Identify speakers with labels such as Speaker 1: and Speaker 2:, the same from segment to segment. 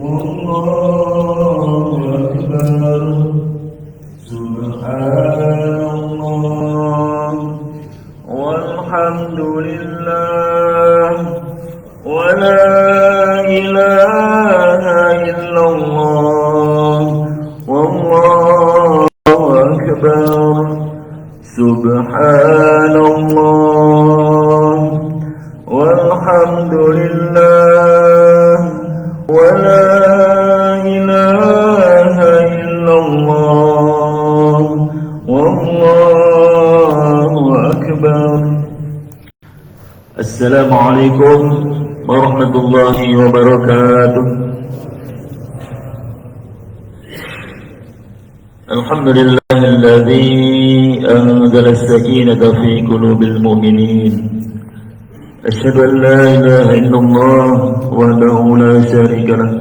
Speaker 1: والله أكبر سبحان الله والحمد لله ولا إله إلا الله والله أكبر سبحان الله والحمد لله ولا إله إلا الله والله أكبر. السلام عليكم ورحمة الله وبركاته. الحمد لله الذي أنزل السكينة في قلوب المؤمنين. أشهد أن لا إله إلا الله وحده لا شريك له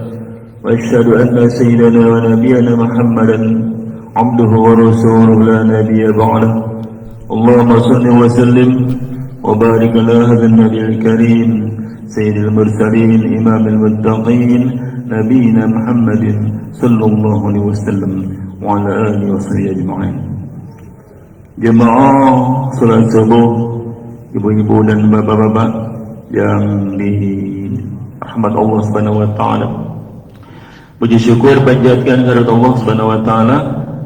Speaker 1: وأشهد أن سيدنا ونبينا محمدا عبده ورسوله لا نبي بعده. اللهم صل وسلم وبارك على هذا النبي الكريم سيد المرسلين إمام المتقين نبينا محمد صلى الله عليه وسلم وعلى آله وصحبه أجمعين. Jemaah salat subuh, ibu-ibu dan bapak-bapak yang dirahmat Allah Subhanahu wa taala. Puji syukur panjatkan kepada Allah Subhanahu wa taala.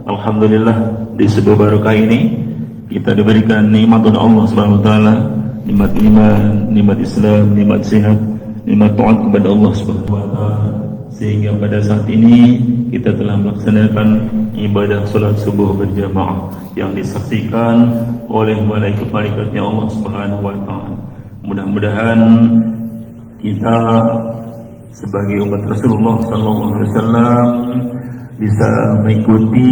Speaker 1: Alhamdulillah di sebuah barokah ini kita diberikan nikmat oleh Allah Subhanahu wa taala, nikmat iman, nikmat Islam, nikmat sehat, nikmat taat kepada Allah Subhanahu wa taala, sehingga pada saat ini kita telah melaksanakan ibadah salat subuh berjamaah yang disaksikan oleh malaikat-malaikatnya Allah Subhanahu wa taala. Mudah-mudahan kita sebagai umat Rasulullah sallallahu alaihi wasallam bisa mengikuti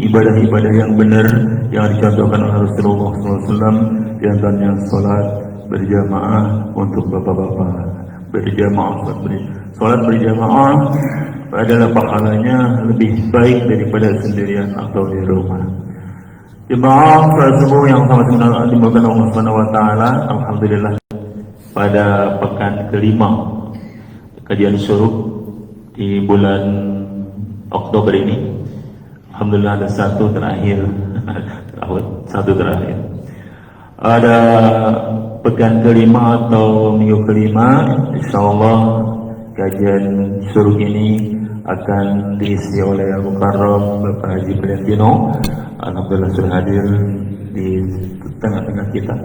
Speaker 1: ibadah-ibadah yang benar yang dicontohkan oleh Rasulullah sallallahu alaihi wasallam, di antaranya salat berjamaah untuk bapak-bapak, salat berjamaah adalah pahalanya lebih baik daripada sendirian atau di rumah. Jemaah salat subuh yang sangat dimuliakan Allah Subhanahu wa taala, alhamdulillah pada pekan kelima kajian syuruk di bulan Oktober ini, alhamdulillah ada satu terakhir. Ada pekan kelima atau minggu kelima, insyaallah kajian syuruk ini akan diisi oleh Al-Mukarram Bapak Haji Valentino. Alhamdulillah sudah hadir di tengah-tengah kita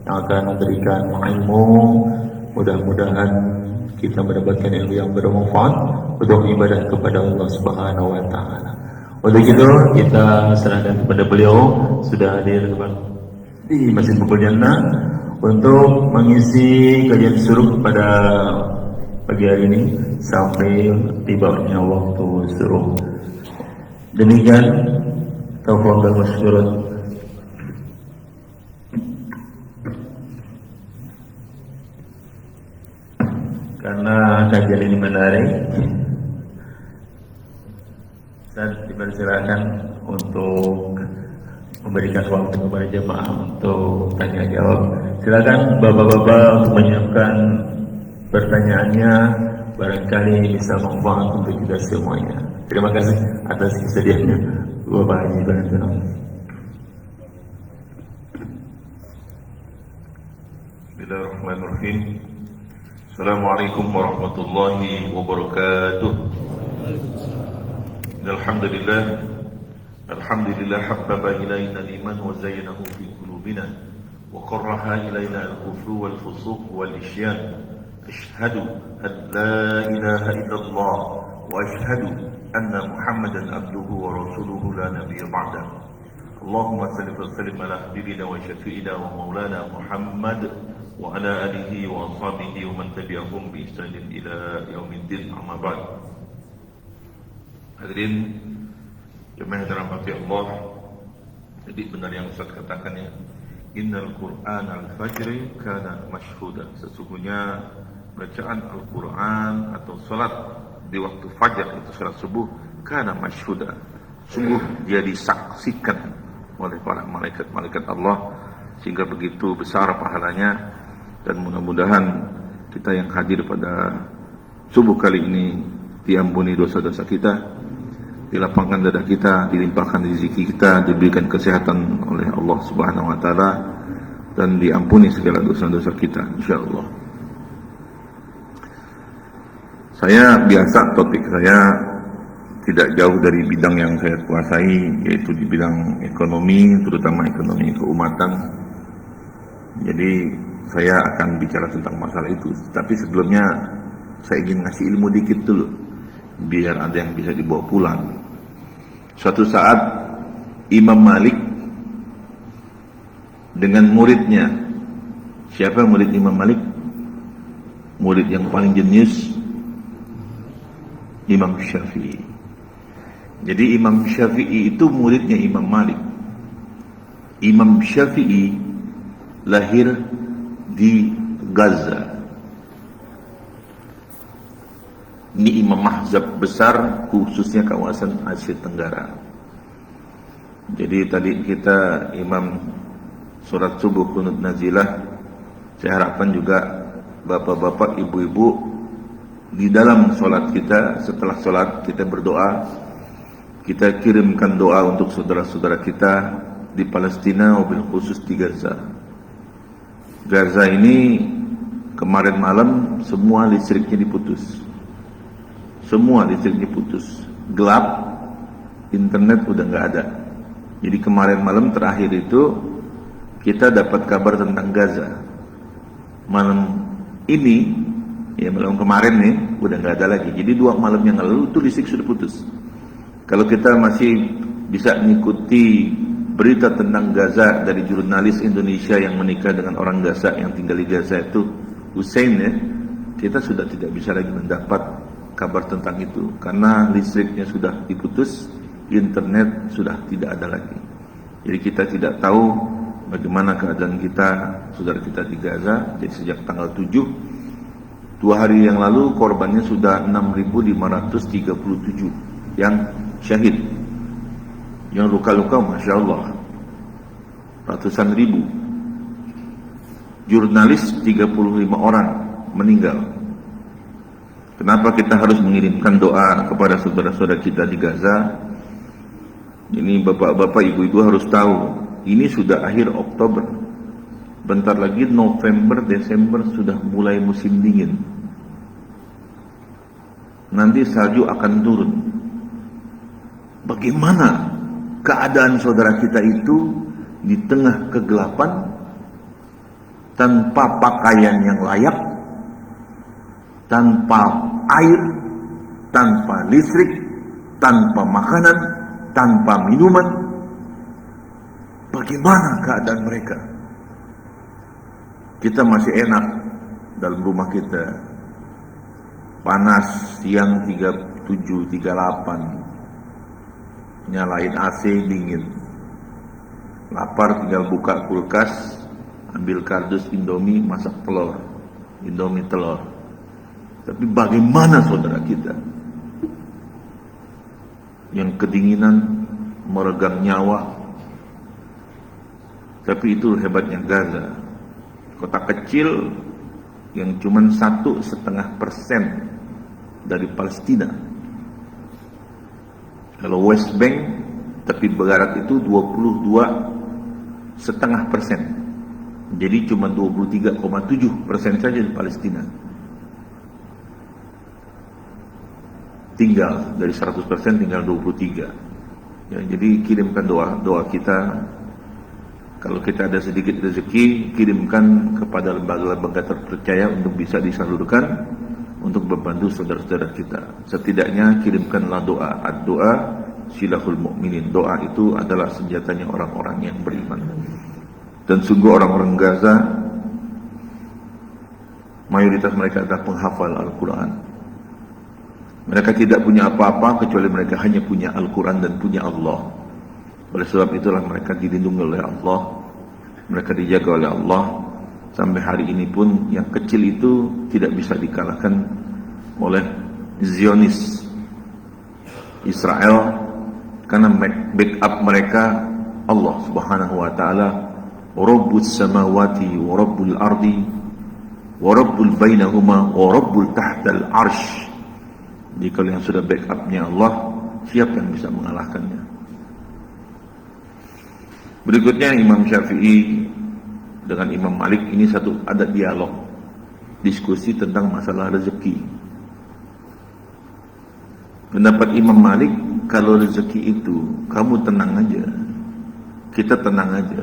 Speaker 1: yang akan memberikan ilmu. Mudah-mudahan kita mendapatkan ilmu yang bermanfaat untuk ibadah kepada Allah Subhanahu wa taala. Untuk itu kita serahkan kepada beliau, sudah hadir di Masjid Bukul Jannah untuk mengisi kajian syuruk pada pagi hari ini sampai tibanya waktu suruh. Demikian, tafadhal masykuran. Karena kajian ini menarik, saya dipersilakan untuk memberikan waktu kepada jemaah untuk tanya jawab. Silakan bapak-bapak untuk menyiapkan pertanyaannya, barangkali bisa manfaat untuk kita semuanya. Terima kasih atas kesediaannya Bapak Haji Valentino. Bismillahirrahmanirrahim. Assalamualaikum warahmatullahi wabarakatuh. Alhamdulillah habbaba ilaina al-iman wa zayyanahu fi qulubina wa karaha ilaina al-kufru wal fusuq wal isyan. Ashhadu an la ilaha illallah wa ashhadu anna Muhammadan abduhu wa rasuluhu la nabiyya ba'dah. Allahumma salli wa sallim ala habibina wa syafi'ina wa maulana Muhammad wa ala alihi wa ashabihi wa man tabi'ahum bi ihsanin ila yaumiddin, amma ba'd. Hadirin jemaah yang dirahmati Allah, jadi benar yang Ustaz katakan ya, innal Qur'an al-fajri kana mashhuda. Sesungguhnya bacaan Al-Quran atau salat di waktu fajar, itu salat subuh, kana mashhuda, sungguh dia disaksikan oleh para malaikat-malaikat Allah, sehingga begitu besar pahalanya. Dan mudah-mudahan kita yang hadir pada
Speaker 2: subuh kali ini diampuni dosa-dosa kita, dilapangkan dada kita, dilimpahkan rezeki kita, diberikan kesehatan oleh Allah Subhanahu wa taala, dan diampuni segala dosa-dosa kita insyaallah. Saya biasa topik saya tidak jauh dari bidang yang saya kuasai, yaitu di bidang ekonomi, terutama ekonomi keumatan. Jadi saya akan bicara tentang masalah itu. Tapi sebelumnya saya ingin ngasih ilmu dikit dulu, biar ada yang bisa dibawa pulang. Suatu saat Imam Malik dengan muridnya, siapa murid Imam Malik? Murid yang paling jenius, Imam Syafi'i. Jadi Imam Syafi'i itu muridnya Imam Malik. Imam Syafi'i lahir di Gaza. Ini imam mazhab besar khususnya kawasan Asia Tenggara. Jadi tadi kita imam surat subuh kunut nazilah. Saya harapkan juga bapak-bapak, ibu-ibu di dalam sholat kita, setelah sholat kita berdoa, kita kirimkan doa untuk saudara-saudara kita di Palestina, wabil khusus di Gaza. Gaza ini kemarin malam semua listriknya diputus. Semua listriknya putus, gelap, internet udah nggak ada. Jadi kemarin malam terakhir itu kita dapat kabar tentang Gaza. Malam ini, ya malam kemarin nih, udah nggak ada lagi. Jadi 2 malam yang lalu itu listrik sudah putus. Kalau kita masih bisa mengikuti berita tentang Gaza dari jurnalis Indonesia yang menikah dengan orang Gaza yang tinggal di Gaza itu, Hussein ya, kita sudah tidak bisa lagi mendapat kabar tentang itu karena listriknya sudah diputus, internet sudah tidak ada lagi. Jadi kita tidak tahu bagaimana keadaan kita, saudara kita di Gaza. Jadi sejak tanggal 7, 2 hari yang lalu korbannya sudah 6.537 yang syahid. Yang luka-luka Masya Allah ratusan ribu. Jurnalis 35 orang meninggal. Kenapa kita harus mengirimkan doa kepada saudara-saudara kita di Gaza? Ini bapak-bapak, ibu-ibu harus tahu, ini sudah akhir Oktober. Bentar lagi November, Desember sudah mulai musim dingin. Nanti salju akan turun. Bagaimana keadaan saudara kita itu di tengah kegelapan, tanpa pakaian yang layak, tanpa air, tanpa listrik, tanpa makanan, tanpa minuman? Bagaimana keadaan mereka? Kita masih enak dalam rumah kita, panas siang 37, 38, nyalain AC dingin, lapar tinggal buka kulkas, ambil kardus Indomie, masak telur, Indomie telur. Tapi bagaimana saudara kita yang kedinginan meregang nyawa? Tapi itu hebatnya Gaza, kota kecil yang cuma 1,5% dari Palestina. Kalau West Bank tepi barat itu 22,5%. Jadi cuma 23,7% saja di Palestina. Tinggal dari 100% tinggal 23. Ya, jadi kirimkan doa kita. Kalau kita ada sedikit rezeki, kirimkan kepada lembaga-lembaga terpercaya untuk bisa disalurkan untuk membantu saudara-saudara kita. Setidaknya kirimkanlah doa. Ad-doa silahul mu'minin. Doa itu adalah senjatanya orang-orang yang beriman. Dan sungguh orang-orang Gaza, mayoritas mereka adalah penghafal Al-Quran. Mereka tidak punya apa-apa kecuali mereka hanya punya Al-Quran dan punya Allah. Oleh sebab itulah mereka dilindungi oleh Allah, mereka dijaga oleh Allah. Sampai hari ini pun yang kecil itu tidak bisa dikalahkan oleh Zionis Israel, karena backup mereka Allah Subhanahu wa taala, Rabbus samawati wa Rabbul ardi wa Rabbul bainahuma wa Rabbul tahtal arsh. Jadi kalau yang sudah backupnya Allah, siapa yang bisa mengalahkannya? Berikutnya Imam Syafi'i dengan Imam Malik ini ada dialog, diskusi tentang masalah rezeki. Pendapat Imam Malik, kalau rezeki itu kamu tenang aja, kita tenang aja,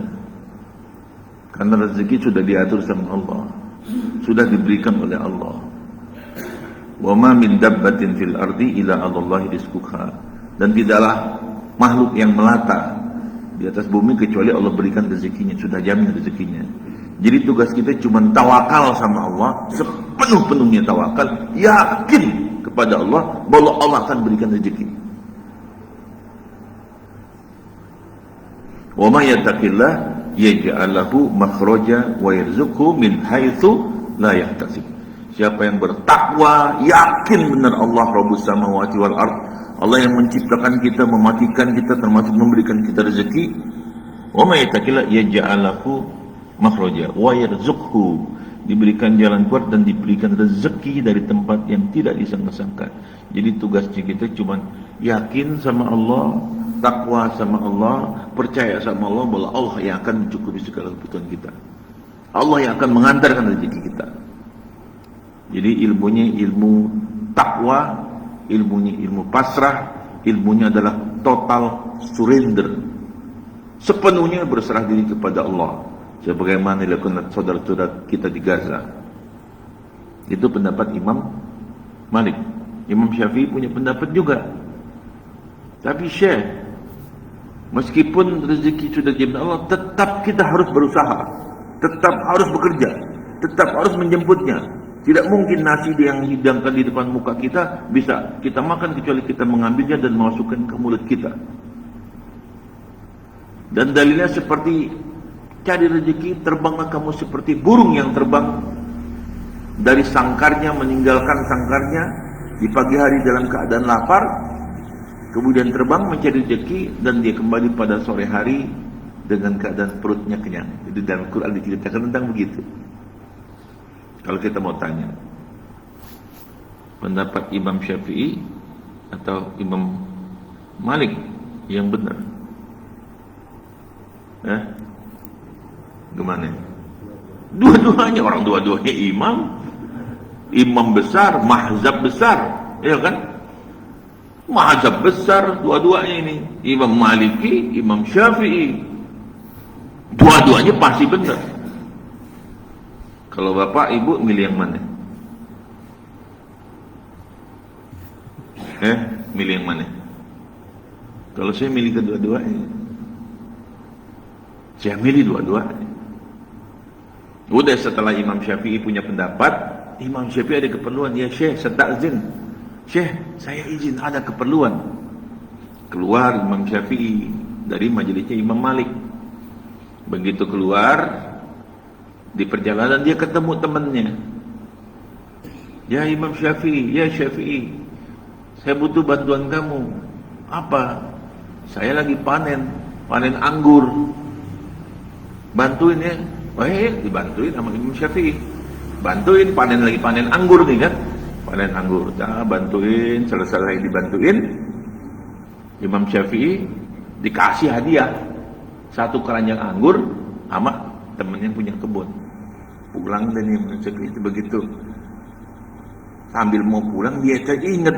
Speaker 2: karena rezeki sudah diatur sama Allah, sudah diberikan oleh Allah. Wa ma min dabbatin fil ardi illa 'alallahi rizquha. Dan tidaklah makhluk yang melata di atas bumi kecuali Allah berikan rezekinya, sudah jamin rezekinya. Jadi tugas kita cuma tawakal sama Allah, sepenuh-penuhnya tawakal, yakin kepada Allah bahwa Allah akan berikan rezeki. Wa may yattaqillah yaj'al lahu makhraja wa yarzuqhu min haitsu la yahtasib. Siapa yang bertakwa, yakin benar Allah Rabbus samawati wal ard, Allah yang menciptakan kita, mematikan kita, termasuk memberikan kita rezeki. Wa may yattaqillah yaj'al lahu makhraja wa yarzuqhu, diberikan jalan keluar dan diberikan rezeki dari tempat yang tidak disangka-sangka. Jadi tugasnya kita cuma yakin sama Allah, takwa sama Allah, percaya sama Allah bahwa Allah yang akan mencukupi segala kebutuhan kita, Allah yang akan mengantarkan rezeki kita. Jadi ilmunya ilmu takwa, ilmunya ilmu pasrah, ilmunya adalah total surrender, sepenuhnya berserah diri kepada Allah, sebagaimana dilakukan saudara-saudara kita di Gaza. Itu pendapat Imam Malik. Imam Syafi'i punya pendapat juga. Tapi Syekh, meskipun rezeki sudah diberikan Allah, tetap kita harus berusaha, tetap harus bekerja, tetap harus menjemputnya. Tidak mungkin nasi yang dihidangkan di depan muka kita bisa kita makan kecuali kita mengambilnya dan memasukkan ke mulut kita. Dan dalilnya seperti cari rezeki, terbanglah kamu seperti burung yang terbang dari sangkarnya, meninggalkan sangkarnya di pagi hari dalam keadaan lapar, kemudian terbang mencari rezeki, dan dia kembali pada sore hari dengan keadaan perutnya kenyang. Jadi dalam Quran diceritakan tentang begitu. Kalau kita mau tanya pendapat Imam Syafi'i atau Imam Malik yang benar, gimana? Dua-duanya, orang dua-duanya imam besar, mahzab besar, ya kan? Mahzab besar dua-duanya ini, Imam Maliki, Imam Syafi'i, dua-duanya pasti benar. Kalau bapak ibu milih yang mana? Milih yang mana? Kalau saya milih kedua-duanya. Saya milih dua-duanya. Udah setelah Imam Syafi'i punya pendapat, Imam Syafi'i ada keperluan, ya Syekh, saya takzin. Syekh, saya izin, ada keperluan. Keluar Imam Syafi'i dari majelisnya Imam Malik. Begitu keluar, di perjalanan dia ketemu temannya. Ya Imam Syafi'i, ya Syafi'i, saya butuh bantuan kamu. Apa? Saya lagi panen anggur. Bantuin ya. Dibantuin sama Imam Syafi'i. Bantuin, panen anggur nih kan. Panen anggur. Bantuin, selesai dibantuin. Imam Syafi'i dikasih hadiah 1 keranjang anggur sama temennya punya kebun. Pulang dan Imam Syafi'i itu begitu. Sambil mau pulang dia ingat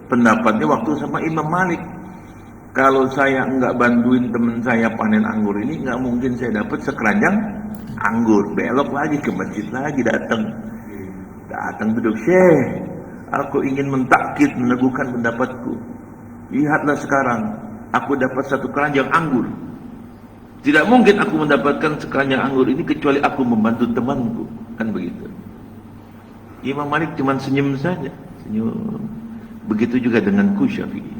Speaker 2: pendapatnya waktu sama Imam Malik. Kalau saya enggak bantuin teman saya panen anggur ini, enggak mungkin saya dapat sekeranjang anggur. Belok lagi ke masjid lagi, datang duduk. Syekh, aku ingin mentakkid, meneguhkan pendapatku. Lihatlah sekarang, aku dapat 1 keranjang anggur. Tidak mungkin aku mendapatkan sekeranjang anggur ini kecuali aku membantu temanku. Kan begitu. Imam Malik cuma senyum saja. Senyum. Begitu juga denganku Syafi'i.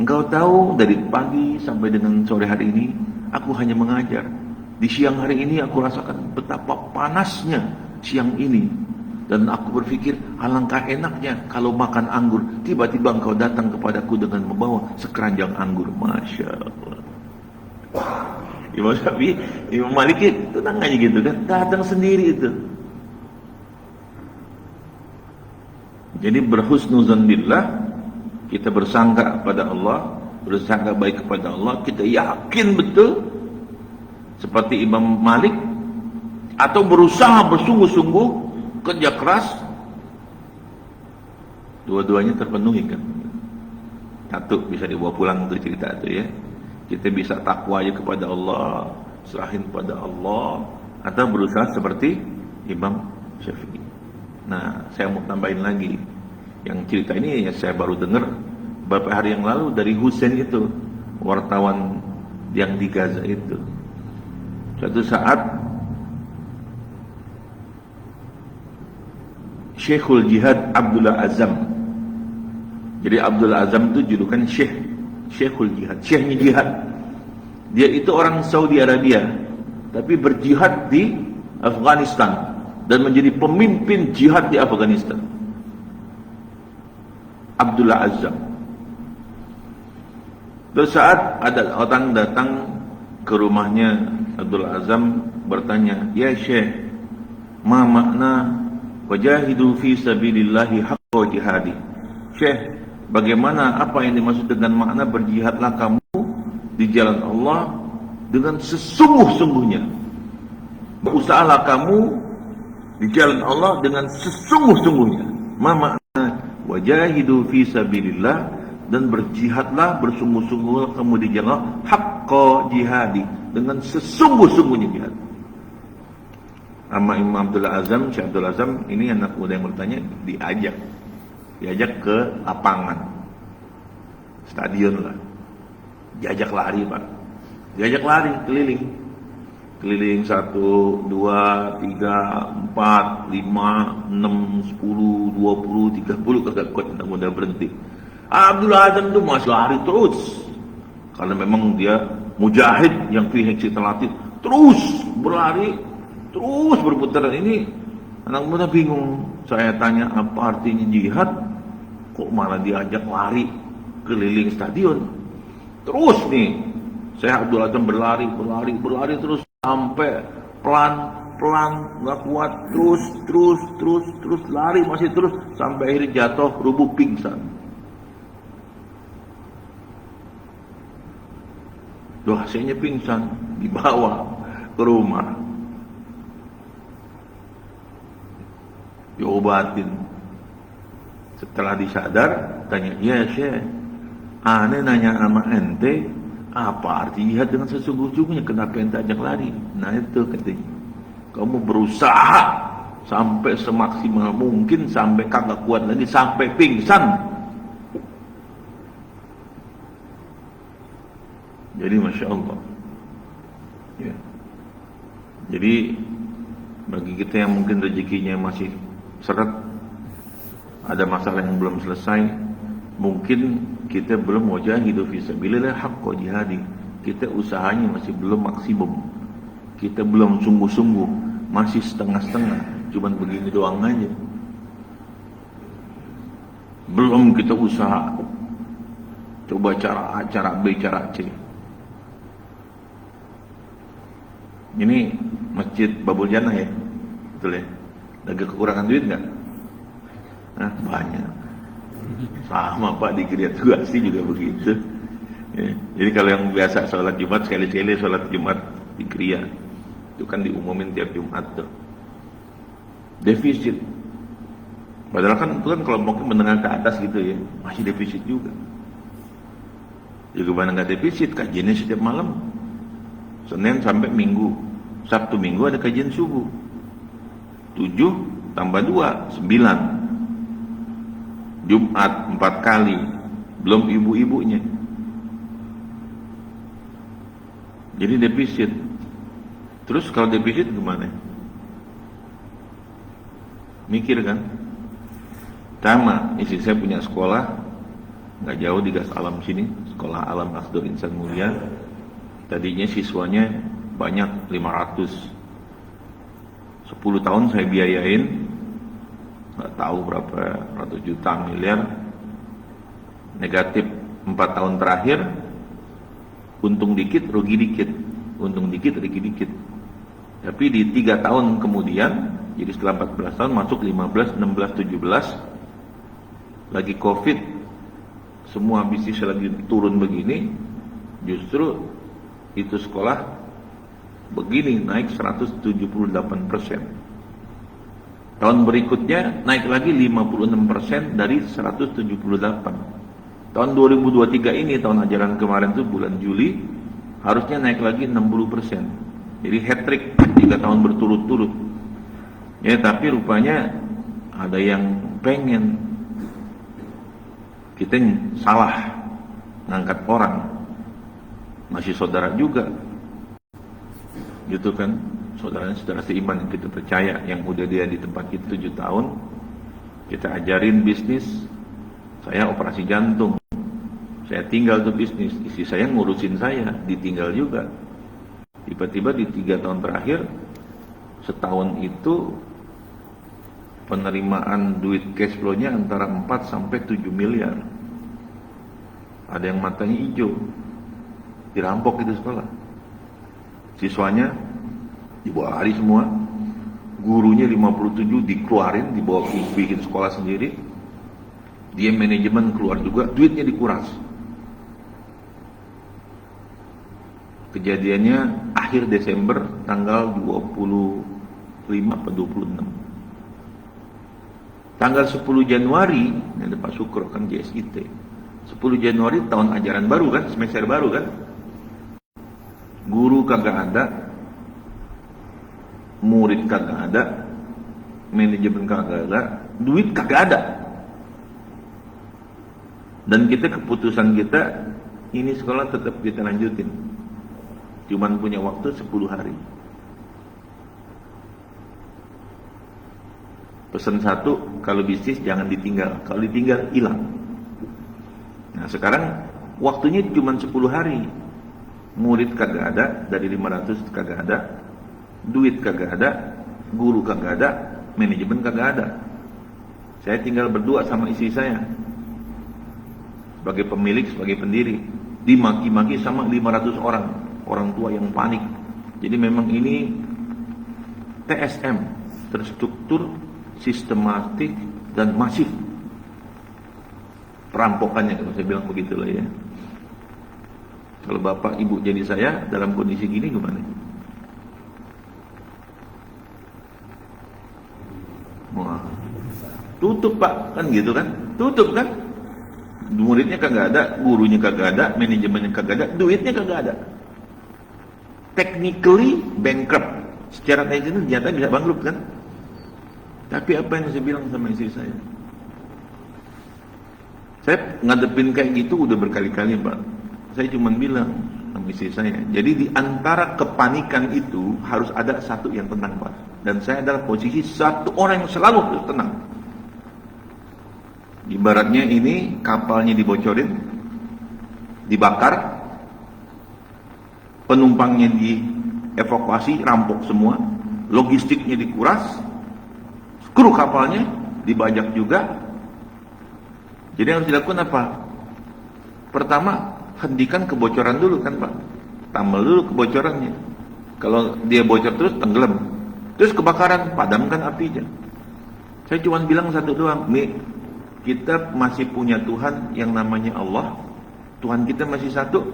Speaker 2: Engkau tahu dari pagi sampai dengan sore hari ini aku hanya mengajar. Di siang hari ini aku rasakan betapa panasnya siang ini. Dan aku berpikir alangkah enaknya kalau makan anggur. Tiba-tiba engkau datang kepadaku dengan membawa sekeranjang anggur. Masya Allah. Imam Syafi'i, Imam Malik itu tenang aja gitu kan, datang sendiri itu. Jadi berhusnuzan billah, kita bersangka kepada Allah, bersangka baik kepada Allah, kita yakin betul seperti Imam Malik, atau berusaha bersungguh-sungguh, kerja keras, dua-duanya terpenuhi kan. Satu bisa dibawa pulang untuk cerita itu ya. Kita bisa takwa aja kepada Allah, serahin kepada Allah, atau berusaha seperti Imam Syafi'i. Nah, saya mau tambahin lagi. Yang cerita ini ya saya baru dengar beberapa hari yang lalu dari Husain itu, wartawan yang di Gaza itu. Suatu saat Syekhul Jihad Abdullah Azam. Jadi Abdullah Azam itu julukan Syekhul Jihad, Syekhnya jihad. Dia itu orang Saudi Arabia, tapi berjihad di Afghanistan dan menjadi pemimpin jihad di Afghanistan. Abdullah Azam. Suatu saat ada orang datang ke rumahnya Abdullah Azam bertanya, "Ya Syekh, ma makna wajahidu fi sabilillahi haqqa jihadi?" Syekh, bagaimana, apa yang dimaksud dengan makna berjihadlah kamu di jalan Allah dengan sesungguh-sungguhnya? Berusahalah kamu di jalan Allah dengan sesungguh-sungguhnya. Ma makna wajahidu fi sabilillah, dan berjihadlah, bersungguh-sungguh kamu di jalan Allah, haqqa jihadi, dengan sesungguh-sungguhnya jihad. Sama Imam Abdullah Azam, Syekh Abdullah Azam ini anak muda yang bertanya, diajak ke lapangan stadion lah, diajak lari Pak, diajak lari keliling 1, 2, 3, 4, 5, 6, 10, 20, 30, kagak kuat, mudah berhenti. Abdullah Azam itu masih lari terus, karena memang dia mujahid yang fihi terlatih, terus berlari, terus berputaran. Ini anak muda bingung. Saya tanya apa artinya jihad, kok malah diajak lari keliling stadion. Terus nih, saya Abdul Azam berlari terus sampai pelan nggak kuat, terus lari, masih terus sampai akhirnya jatuh, rubuh, pingsan. Hasilnya pingsan, dibawa ke rumah, diobatin. Setelah disadar, tanya, "Ya Syekh, aneh nanya sama ente, apa arti jihad dengan sesungguh-sungguhnya? Kenapa ente ajak lari?" Nah itu katanya, kamu berusaha sampai semaksimal mungkin, sampai kagak kuat lagi, sampai pingsan. Jadi Masya Allah ya. Jadi bagi kita yang mungkin rezekinya masih seret, ada masalah yang belum selesai, mungkin kita belum wajahidu fi sabilillah haqqa jihadi, kita usahanya masih belum maksimum, kita belum sungguh-sungguh, masih setengah-setengah, cuman begini doang aja, belum kita usaha. Coba cara A, cara B, cara C. Ini Masjid Babul Jannah ya, betul ya? Lagi kekurangan duit nggak? Nah, banyak. Sama Pak, di Kriya Tuasi juga begitu. Ya. Jadi kalau yang biasa sholat Jumat, sekali-sekali sholat Jumat di Kriya, itu kan diumumin tiap Jumat tuh. Defisit. Padahal kan itu kan kelompoknya menengah ke atas gitu ya, masih defisit juga. Juga mana nggak defisit, kajiannya setiap malam. Senin sampai Minggu, Sabtu Minggu ada kajian subuh. 7 tambah 2, 9. Jumat 4 kali, belum ibu-ibunya. Jadi defisit. Terus kalau defisit gimana? Mikir kan? Sama, istri saya punya sekolah nggak jauh di Gas Alam sini, sekolah Alam Asdur Insan Mulia. Tadinya siswanya banyak, 500. 10 tahun saya biayain, nggak tahu berapa ratus juta, miliar. Negatif 4 tahun terakhir, untung dikit, rugi dikit. Untung dikit, rugi dikit. Tapi di 3 tahun kemudian, jadi setelah 14 tahun masuk 15, 16, 17, lagi COVID, semua bisnis lagi turun begini, justru itu sekolah begini naik 178%. Tahun berikutnya naik lagi 56% dari 178. Tahun 2023 ini, tahun ajaran kemarin tuh bulan Juli, harusnya naik lagi 60%. Jadi hat-trick 3 tahun berturut-turut. Ya, tapi rupanya ada yang pengen kita salah ngangkat orang, masih saudara juga, gitu kan, saudara seiman yang kita percaya, yang udah dia di tempat kita 7 tahun, kita ajarin bisnis, saya operasi jantung, saya tinggal tuh bisnis, istri saya ngurusin saya, ditinggal juga. Tiba-tiba di 3 tahun terakhir, setahun itu penerimaan duit cash flow-nya antara 4 sampai 7 miliar. Ada yang matanya hijau, dirampok itu sekolah. Siswanya dibawa lari semua, gurunya 57 dikeluarin, dibawa bikin sekolah sendiri. Dia manajemen keluar juga, duitnya dikuras. Kejadiannya akhir Desember tanggal 25 atau 26. Tanggal 10 Januari, ada Pak Sukro kan JSIT. 10 Januari tahun ajaran baru kan, semester baru kan. Guru kagak ada, murid kagak ada, manajemen kagak ada, duit kagak ada. Dan keputusan kita, ini sekolah tetap kita lanjutin. Cuman punya waktu 10 hari. Pesan satu, kalau bisnis jangan ditinggal. Kalau ditinggal, hilang. Nah sekarang, waktunya cuma 10 hari. Murid kagak ada, dari 500 kagak ada. Duit kagak ada, guru kagak ada, manajemen kagak ada. Saya tinggal berdua sama istri saya. Sebagai pemilik, sebagai pendiri. Dimaki-maki sama 500 orang. Orang tua yang panik. Jadi memang ini TSM, terstruktur, sistematik dan masif perampokannya, kalau saya bilang begitulah ya. Kalau bapak ibu jadi saya dalam kondisi gini gimana? Wah, tutup pak, kan gitu kan? Tutup kan? Muridnya kagak ada, gurunya kagak ada, manajemennya kagak ada, duitnya kagak ada. Technically bankrupt. Secara teknis ternyata bisa bangkrut kan? Tapi apa yang saya bilang sama istri saya? Saya ngadepin kayak gitu udah berkali-kali pak. Saya cuma bilang sama istri saya. Jadi di antara kepanikan itu harus ada satu yang tenang pak. Dan saya adalah posisi satu orang yang selalu harus tenang. Ibaratnya ini kapalnya dibocorin, dibakar, penumpangnya dievakuasi, rampok semua, logistiknya dikuras, kru kapalnya dibajak juga. Jadi yang harus dilakukan apa? Pertama, hentikan kebocoran dulu kan pak. Tambal dulu kebocorannya. Kalau dia bocor terus, tenggelam. Terus kebakaran, padamkan apinya. Saya cuma bilang satu doang, nih, kita masih punya Tuhan yang namanya Allah. Tuhan kita masih satu.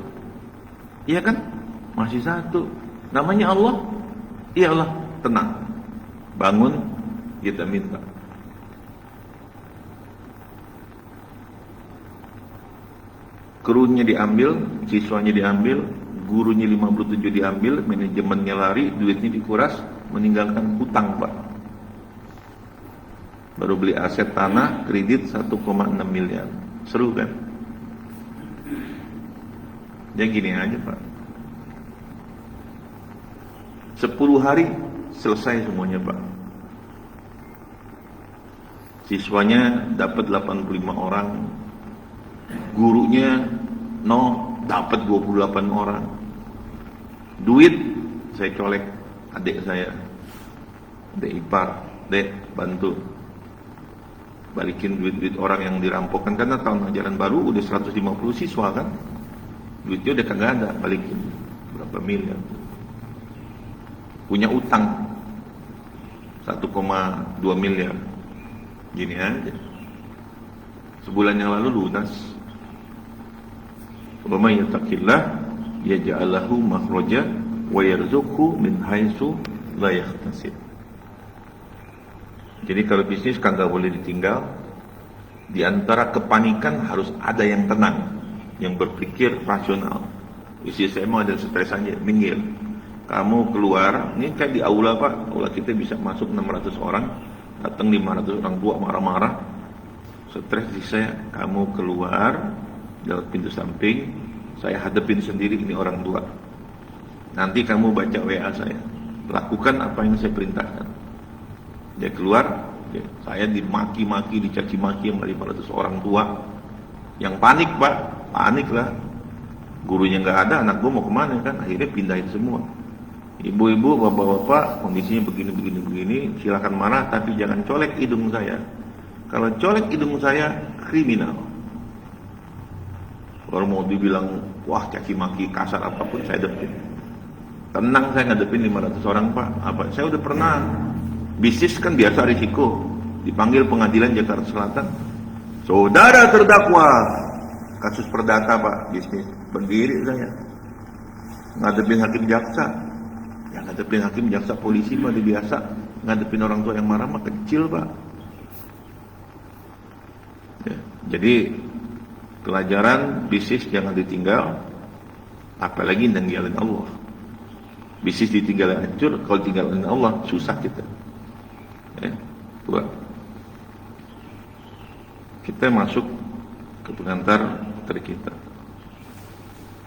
Speaker 2: Iya kan? Masih satu. Namanya Allah. Iya Allah, tenang. Bangun, kita minta. Krunya diambil, siswanya diambil, gurunya 57 diambil, manajemennya lari, duitnya dikuras, meninggalkan hutang pak. Baru beli aset tanah, kredit 1,6 miliar. Seru kan? Dia gini aja pak. 10 hari selesai semuanya pak. Siswanya dapat 85 orang, gurunya dapat 28 orang. Duit saya colek adik saya, adik ipar, dek bantu balikin duit-duit orang yang dirampokkan, karena tahun ajaran baru udah 150 siswa kan, duitnya udah kagak ada, balikin berapa miliar. Punya utang 1,2 miliar. Gini aja. Sebulan yang lalu lunas. Wa may yattaqillah yaj'al lahu makhraja wa yarzuqhu min haitsu la yahtasib. Jadi kalau bisnis kagak boleh ditinggal. Di antara kepanikan harus ada yang tenang, yang berpikir rasional. Isi saya mau ada stres aja, minggir. Kamu keluar, ini kayak di aula Pak, aula kita bisa masuk 600 orang, datang 500 orang tua marah-marah. Stres di saya, kamu keluar lewat pintu samping, saya hadapin sendiri ini orang tua. Nanti kamu baca WA saya, lakukan apa yang saya perintahkan. Dia keluar, saya dimaki-maki, dicaci maki sama 500 orang tua. Yang panik Pak, panik lah. Gurunya nggak ada, anak gue mau kemana kan? Akhirnya pindahin semua. Ibu-ibu, bapak-bapak, kondisinya begini, silakan marah, tapi jangan colek hidung saya. Kalau colek hidung saya, kriminal. Kalau mau dibilang, wah caci maki, kasar apapun, saya hadapin. Tenang, saya ngadepin 500 orang Pak. Apa? Saya udah pernah. Bisnis kan biasa risiko. Dipanggil pengadilan Jakarta Selatan. Saudara terdakwa. Kasus perdata Pak, bisnis. Berdiri saya. Ngadepin hakim jaksa. Yang ngadepin hakim jaksa polisi Pak, biasa. Ngadepin orang tua yang marah mah kecil Pak. Ya, jadi pelajaran bisnis jangan ditinggal. Apalagi ninggalin Allah. Bisnis ditinggalin hancur, kalau tinggalin Allah susah kita. Ya, dua. Kita masuk ke pengantar dari kita.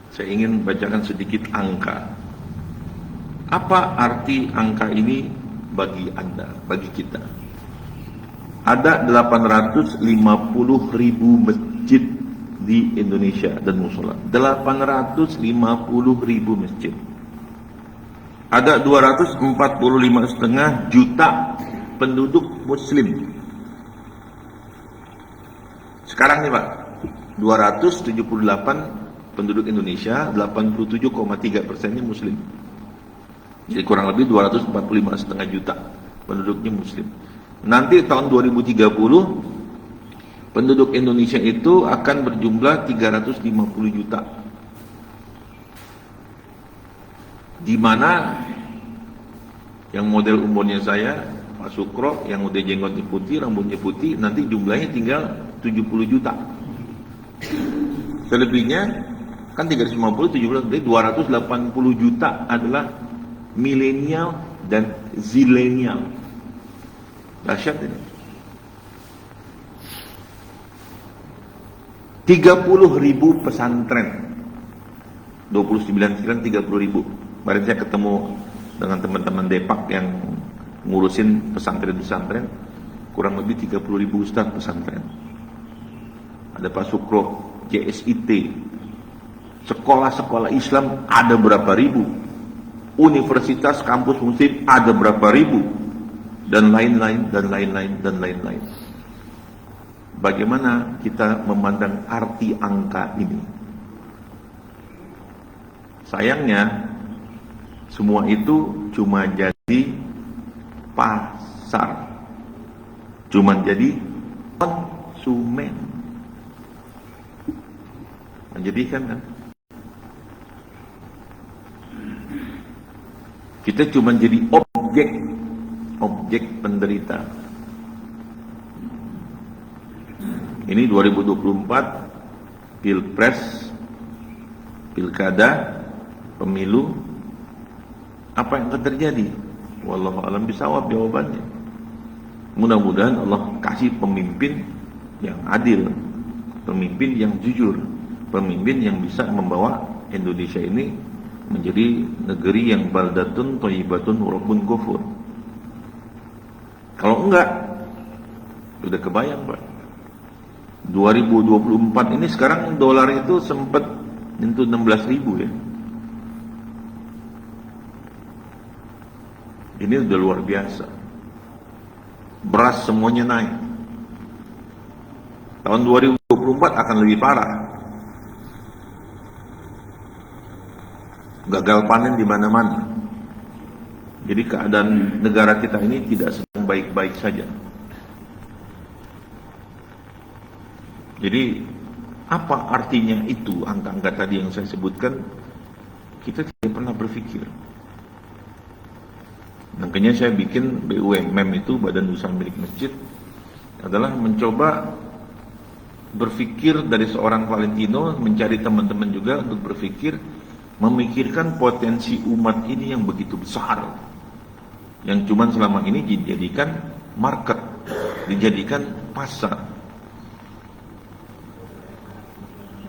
Speaker 2: Saya ingin bacakan sedikit angka. Apa arti angka ini bagi Anda, bagi kita? Ada 850.000 masjid di Indonesia dan musola. 850.000 masjid. Ada 245,5 juta penduduk muslim. Sekarang nih Pak, 278 penduduk Indonesia, 87,3%-nya muslim. Jadi kurang lebih 245,5 juta penduduknya muslim. Nanti tahun 2030 penduduk Indonesia itu akan berjumlah 350 juta. Di mana yang model umurnya saya, Pak Sukro, yang udah jenggotnya putih, rambutnya putih, nanti jumlahnya tinggal 70 juta. Selebihnya kan 350, 17, jadi 280 juta adalah milenial dan zilenial. Dahsyat ini. 30.000 pesantren. 29 sekarang 30.000. Kemarin saya ketemu dengan teman-teman Depak yang ngurusin pesantren-pesantren, kurang lebih 30.000 ustaz pesantren. Ada Pak Sukro, JSIT, sekolah-sekolah Islam ada berapa ribu, universitas kampus muslim ada berapa ribu, dan lain-lain, dan lain-lain, dan lain-lain. Bagaimana kita memandang arti angka ini? Sayangnya, semua itu cuma jadi pasar, cuma jadi konsumen. Menjadikan kan? Kita cuma jadi objek penderita. Ini 2024 Pilpres, Pilkada, Pemilu, apa yang akan terjadi? Wallahu a'lam bishawab jawabannya. Mudah-mudahan Allah kasih pemimpin yang adil, pemimpin yang jujur, pemimpin yang bisa membawa Indonesia ini menjadi negeri yang baldatun thayyibatun rabbun ghafur. Kalau enggak, udah kebayang Pak. 2024 ini sekarang dolar itu sempat nyentuh 16.000 ya. Ini udah luar biasa. Beras semuanya naik. Tahun 2024 akan lebih parah. Gagal panen di mana-mana. Jadi keadaan negara kita ini tidak sedang baik-baik saja. Jadi apa artinya itu angka-angka tadi yang saya sebutkan? Kita tidak pernah berpikir. Makanya saya bikin BUMM itu, Badan Usaha Milik Masjid, adalah mencoba berpikir dari seorang Valentino, mencari teman-teman juga untuk berpikir, memikirkan potensi umat ini yang begitu besar, yang cuman selama ini dijadikan market, dijadikan pasar.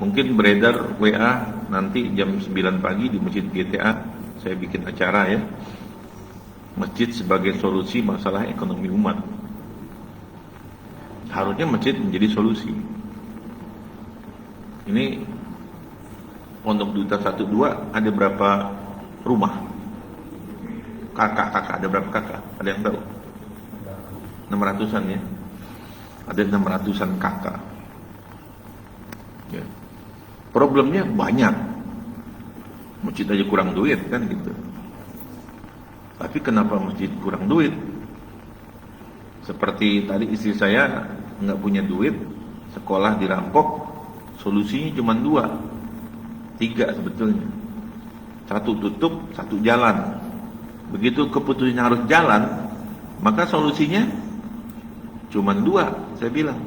Speaker 2: Mungkin beredar WA nanti jam 9 pagi di Masjid GTA, saya bikin acara ya, masjid sebagai solusi masalah ekonomi umat. Harusnya masjid menjadi solusi. Ini Pondok Duta 1-2 ada berapa rumah? Kakak, ada berapa kakak? Ada yang tahu? 600-an ya. Ada 600-an kakak. Ya. Problemnya banyak. Masjid aja kurang duit kan gitu. Tapi kenapa masjid kurang duit? Seperti tadi istri saya nggak punya duit, sekolah dirampok, solusinya cuma 2, 3 sebetulnya. Satu tutup, satu jalan. Begitu keputusannya harus jalan, maka solusinya cuma 2, saya bilang.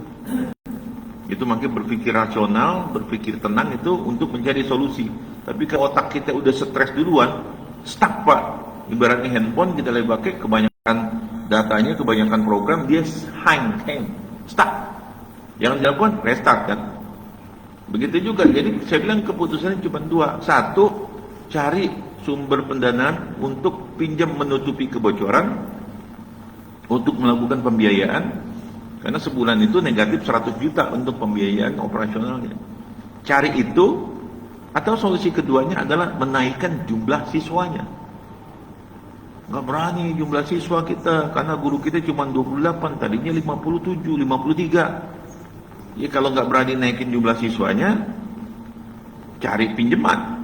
Speaker 2: Itu makanya berpikir rasional, berpikir tenang itu untuk mencari solusi. Tapi kalau otak kita udah stres duluan, stuck pak. Ibaratnya handphone kita lagi pakai, kebanyakan datanya, kebanyakan program, dia hang, stuck. Yang dilakukan restart kan. Begitu juga, jadi saya bilang keputusannya cuma 2. 1, cari sumber pendanaan untuk pinjam menutupi kebocoran, untuk melakukan pembiayaan, karena sebulan itu negatif 100 juta untuk pembiayaan operasionalnya. Cari itu, atau solusi keduanya adalah menaikkan jumlah siswanya. Nggak berani jumlah siswa kita, karena guru kita cuma 28, tadinya 57, 53. Ya kalau nggak berani naikin jumlah siswanya, cari pinjaman.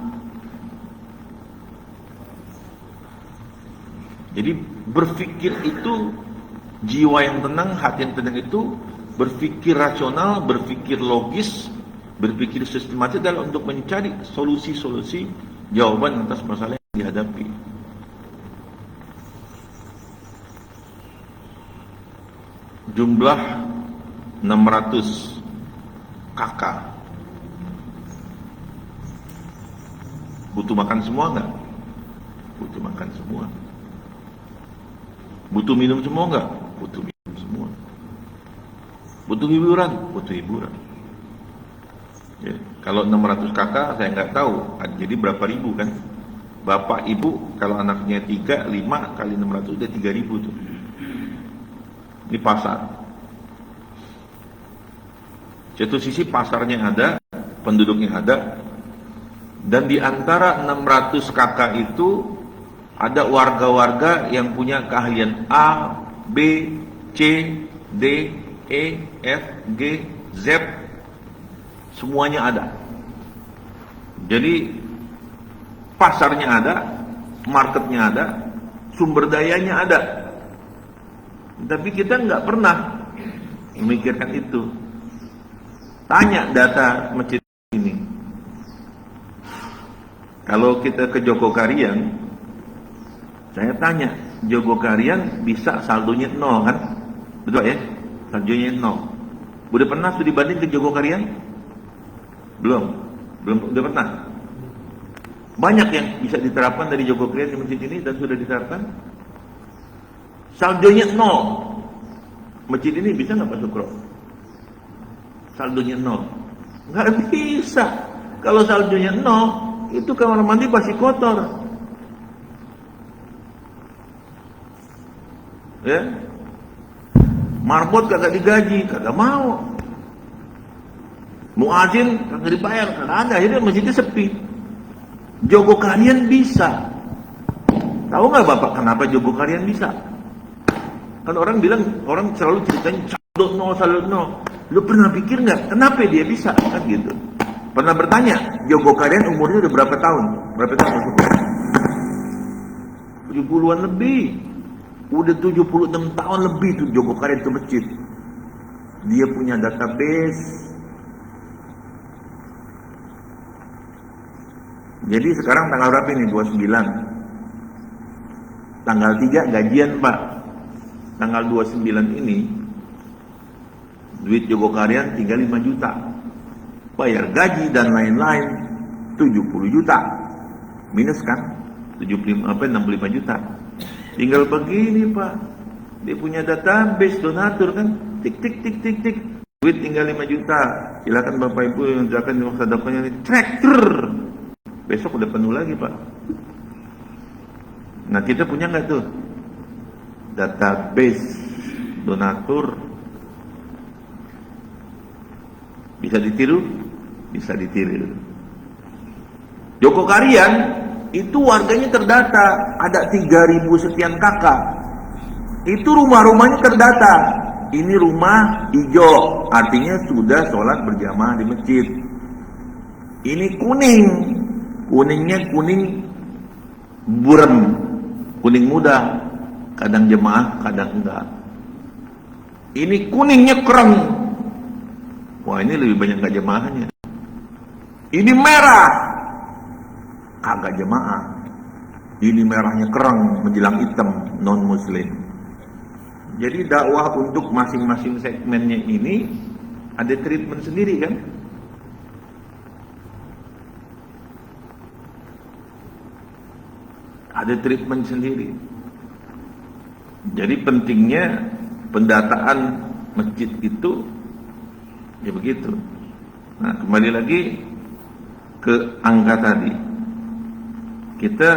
Speaker 2: Jadi berpikir itu, jiwa yang tenang, hati yang tenang itu, berpikir rasional, berpikir logis, berpikir sistematis adalah untuk mencari solusi-solusi jawaban atas masalah yang dihadapi. Jumlah 600 kakak butuh makan semua enggak? Butuh makan semua. Butuh minum semua enggak? Butuh minum semua. Butuh hiburan? Butuh hiburan. Ya, kalau 600 kakak saya nggak tahu, jadi berapa ribu kan? Bapak ibu kalau anaknya 3, 5 kali 600 udah 3.000 tuh. Ini pasar. Satu sisi pasarnya ada, penduduknya ada, dan di antara 600 kakak itu ada warga-warga yang punya keahlian A, B, C, D, E, F, G, Z, semuanya ada. Jadi pasarnya ada, marketnya ada, sumber dayanya ada. Tapi kita nggak pernah memikirkan itu. Tanya data masjid ini. Kalau kita ke Jogokarian, saya tanya, Jogokarian bisa saldonya 0 kan? Betul ya? Saldonya 0. Udah pernah studi banding ke Jogokarian? Belum, udah pernah. Banyak yang bisa diterapkan dari Jogokarian di masjid ini dan sudah diterapkan. Saldonya 0. Masjid ini bisa nggak Pak Sukro? Saldonya 0. Nggak bisa. Kalau saldonya 0, itu kamar mandi pasti kotor. Ya, marbot kagak digaji, kagak mau. Muazin kagak dibayar, kagak ada. Jadi masjidnya sepi. Jogokarian bisa. Tahu nggak Bapak kenapa Jogokarian bisa? Kan orang bilang, orang selalu ceritanya saldo 0. Lu pernah pikir nggak kenapa dia bisa? Kan gitu. Pernah bertanya, Jogokarian umurnya udah berapa tahun? Berapa tahun? 70-an lebih. Udah 76 tahun lebih tuh Jogokarian itu masjid. Dia punya database, Jadi sekarang tanggal berapa ini? 29. Tanggal 3 gajian Pak. Tanggal 29 ini duit Jogokarian tinggal 5 juta. Bayar gaji dan lain-lain 70 juta. Minus kan? 65 juta. Tinggal begini Pak. Dia punya database donatur kan. Tik tik tik tik tik. Duit tinggal 5 juta. Silakan Bapak Ibu yang zakat di masa depannya ini traktor. Besok udah penuh lagi Pak. Nah kita punya nggak tuh database donatur? Bisa ditiru? Bisa ditiru. Jogokarian itu warganya terdata, ada 3.000 sekian kakak. Itu rumah-rumahnya terdata. Ini rumah hijau, artinya sudah sholat berjamaah di masjid. Ini kuning, kuningnya kuning burem, kuning muda, kadang jemaah, kadang enggak. Ini kuningnya kereng, wah ini lebih banyak enggak jemaahnya. Ini merah, kagak jemaah. Ini merahnya kereng menjelang hitam, non muslim. Jadi dakwah untuk masing-masing segmennya ini ada treatment sendiri kan? Ada treatment sendiri. Jadi pentingnya pendataan masjid itu ya begitu. Nah kembali lagi ke angka tadi. Kita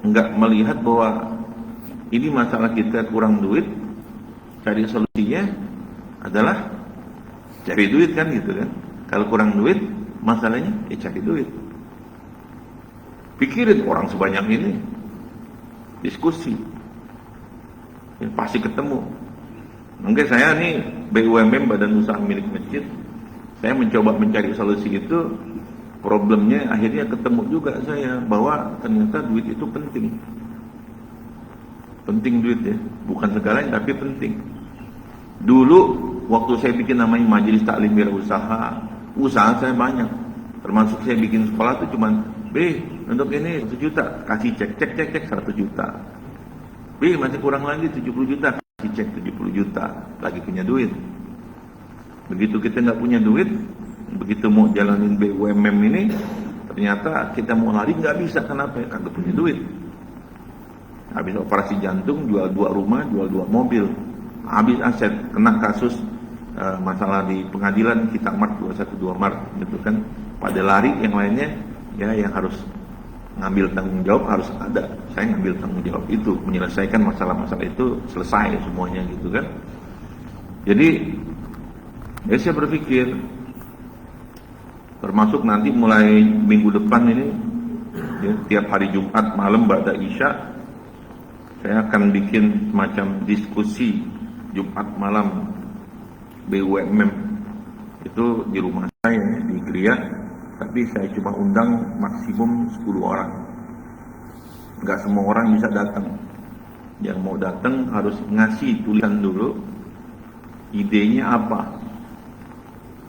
Speaker 2: nggak melihat bahwa ini masalah kita kurang duit. Cari solusinya adalah cari duit kan gitu kan. Kalau kurang duit, masalahnya ya cari duit. Pikirin orang sebanyak ini, diskusi, ya, pasti ketemu. Mungkin saya nih BUMN Badan Usaha Milik Masjid, saya mencoba mencari solusi itu, problemnya akhirnya ketemu juga saya bahwa ternyata duit itu penting. Penting duit ya, bukan segalanya tapi penting. Dulu waktu saya bikin namanya Majelis Taklim Wirausaha, usaha saya banyak. Termasuk saya bikin sekolah itu cuman untuk ini 1 juta, kasih cek 100 juta. Masih kurang lagi 70 juta, kasih cek 70 juta, lagi punya duit. Begitu kita nggak punya duit, begitu mau jalanin BUMN ini, ternyata kita mau lari nggak bisa, kenapa? Kagak punya duit. Habis operasi jantung, jual 2 rumah, jual 2 mobil. Habis aset, kena kasus masalah di pengadilan, kita Mart 212 Mart gitu kan. Pada lari yang lainnya, ya yang harus ngambil tanggung jawab harus ada. Saya ngambil tanggung jawab itu, menyelesaikan masalah-masalah itu, selesai semuanya gitu kan. Jadi, ya saya berpikir, termasuk nanti mulai minggu depan ini, ya, tiap hari Jumat malam ba'da Isya, saya akan bikin semacam diskusi Jumat malam BUMN itu di rumah saya di Gria, tapi saya cuma undang maksimum 10 orang. Nggak semua orang bisa datang. Yang mau datang harus ngasih tulisan dulu, idenya apa,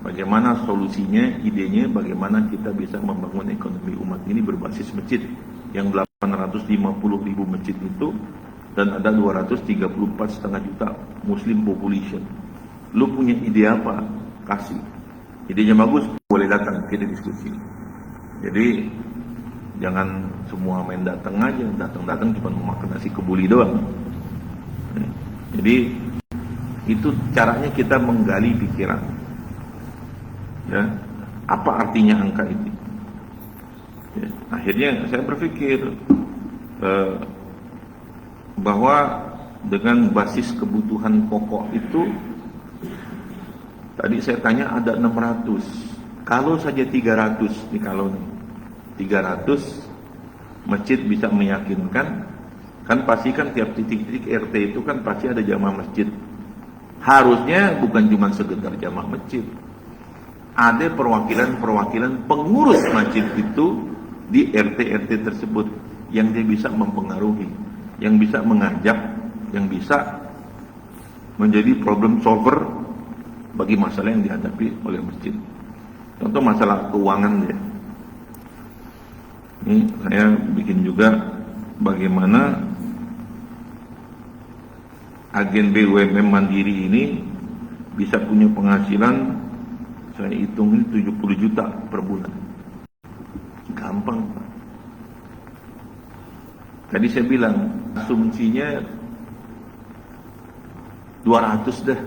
Speaker 2: bagaimana solusinya, idenya bagaimana kita bisa membangun ekonomi umat ini berbasis masjid yang 850.000 masjid itu, dan ada 234,5 juta muslim population. Lu punya ide apa? Kasih. Idenya bagus, boleh datang, kita diskusi. Jadi jangan semua main datang aja, datang cuma mau makan nasi kebuli doang. Jadi itu caranya kita menggali pikiran. Ya, apa artinya angka itu? Ya, akhirnya saya berpikir bahwa dengan basis kebutuhan pokok itu, tadi saya tanya ada 600, kalau saja 300 nih, kalau nih 300 masjid bisa meyakinkan, kan pasti kan tiap titik-titik RT itu kan pasti ada jamaah masjid. Harusnya bukan cuma sekedar jamaah masjid, ada perwakilan-perwakilan pengurus masjid itu di RT-RT tersebut yang dia bisa mempengaruhi, yang bisa mengajak, yang bisa menjadi problem solver bagi masalah yang dihadapi oleh masjid. Contoh masalah keuangan ya. Ini saya bikin juga bagaimana agen BUMN mandiri ini bisa punya penghasilan, saya hitung ini 70 juta per bulan. Gampang, Pak. Tadi saya bilang asumsinya 200 dah.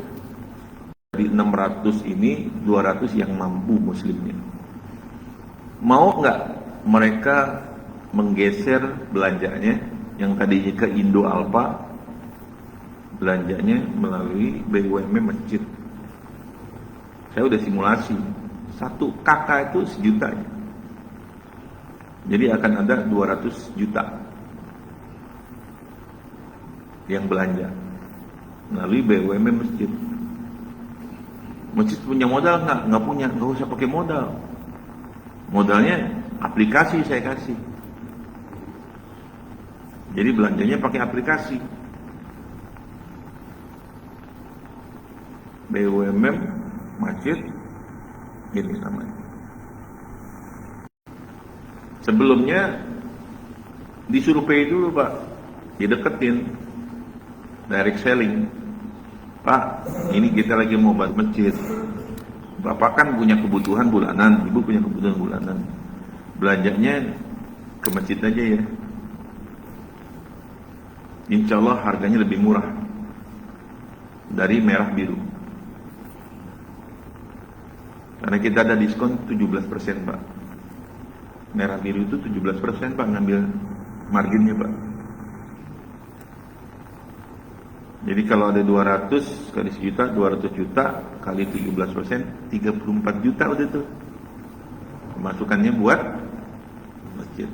Speaker 2: Dari 600 ini 200 yang mampu muslimnya. Mau nggak mereka menggeser belanjanya yang tadinya ke Indo Alfa, belanjanya melalui BUMN masjid? Saya udah simulasi, satu kakak itu sejuta. Jadi akan ada 200 juta yang belanja melalui BUMN masjid. Masjid punya modal nggak? Nggak punya, nggak usah pakai modal. Modalnya aplikasi saya kasih. Jadi belanjanya pakai aplikasi. BUMN masjid ini namanya. Sebelumnya disurvei dulu, Pak, dideketin, direct selling. Pak, ini kita lagi mau bantu masjid. Bapak kan punya kebutuhan bulanan, Ibu punya kebutuhan bulanan. Belanjanya ke masjid aja ya. Insya Allah harganya lebih murah dari merah biru. Karena kita ada diskon 17%, Pak. Merah biru itu 17%, Pak, ngambil marginnya, Pak. Jadi kalau ada 200 kali sejuta, 200 juta kali 17%, 34 juta udah tuh. Pemasukannya buat masjid.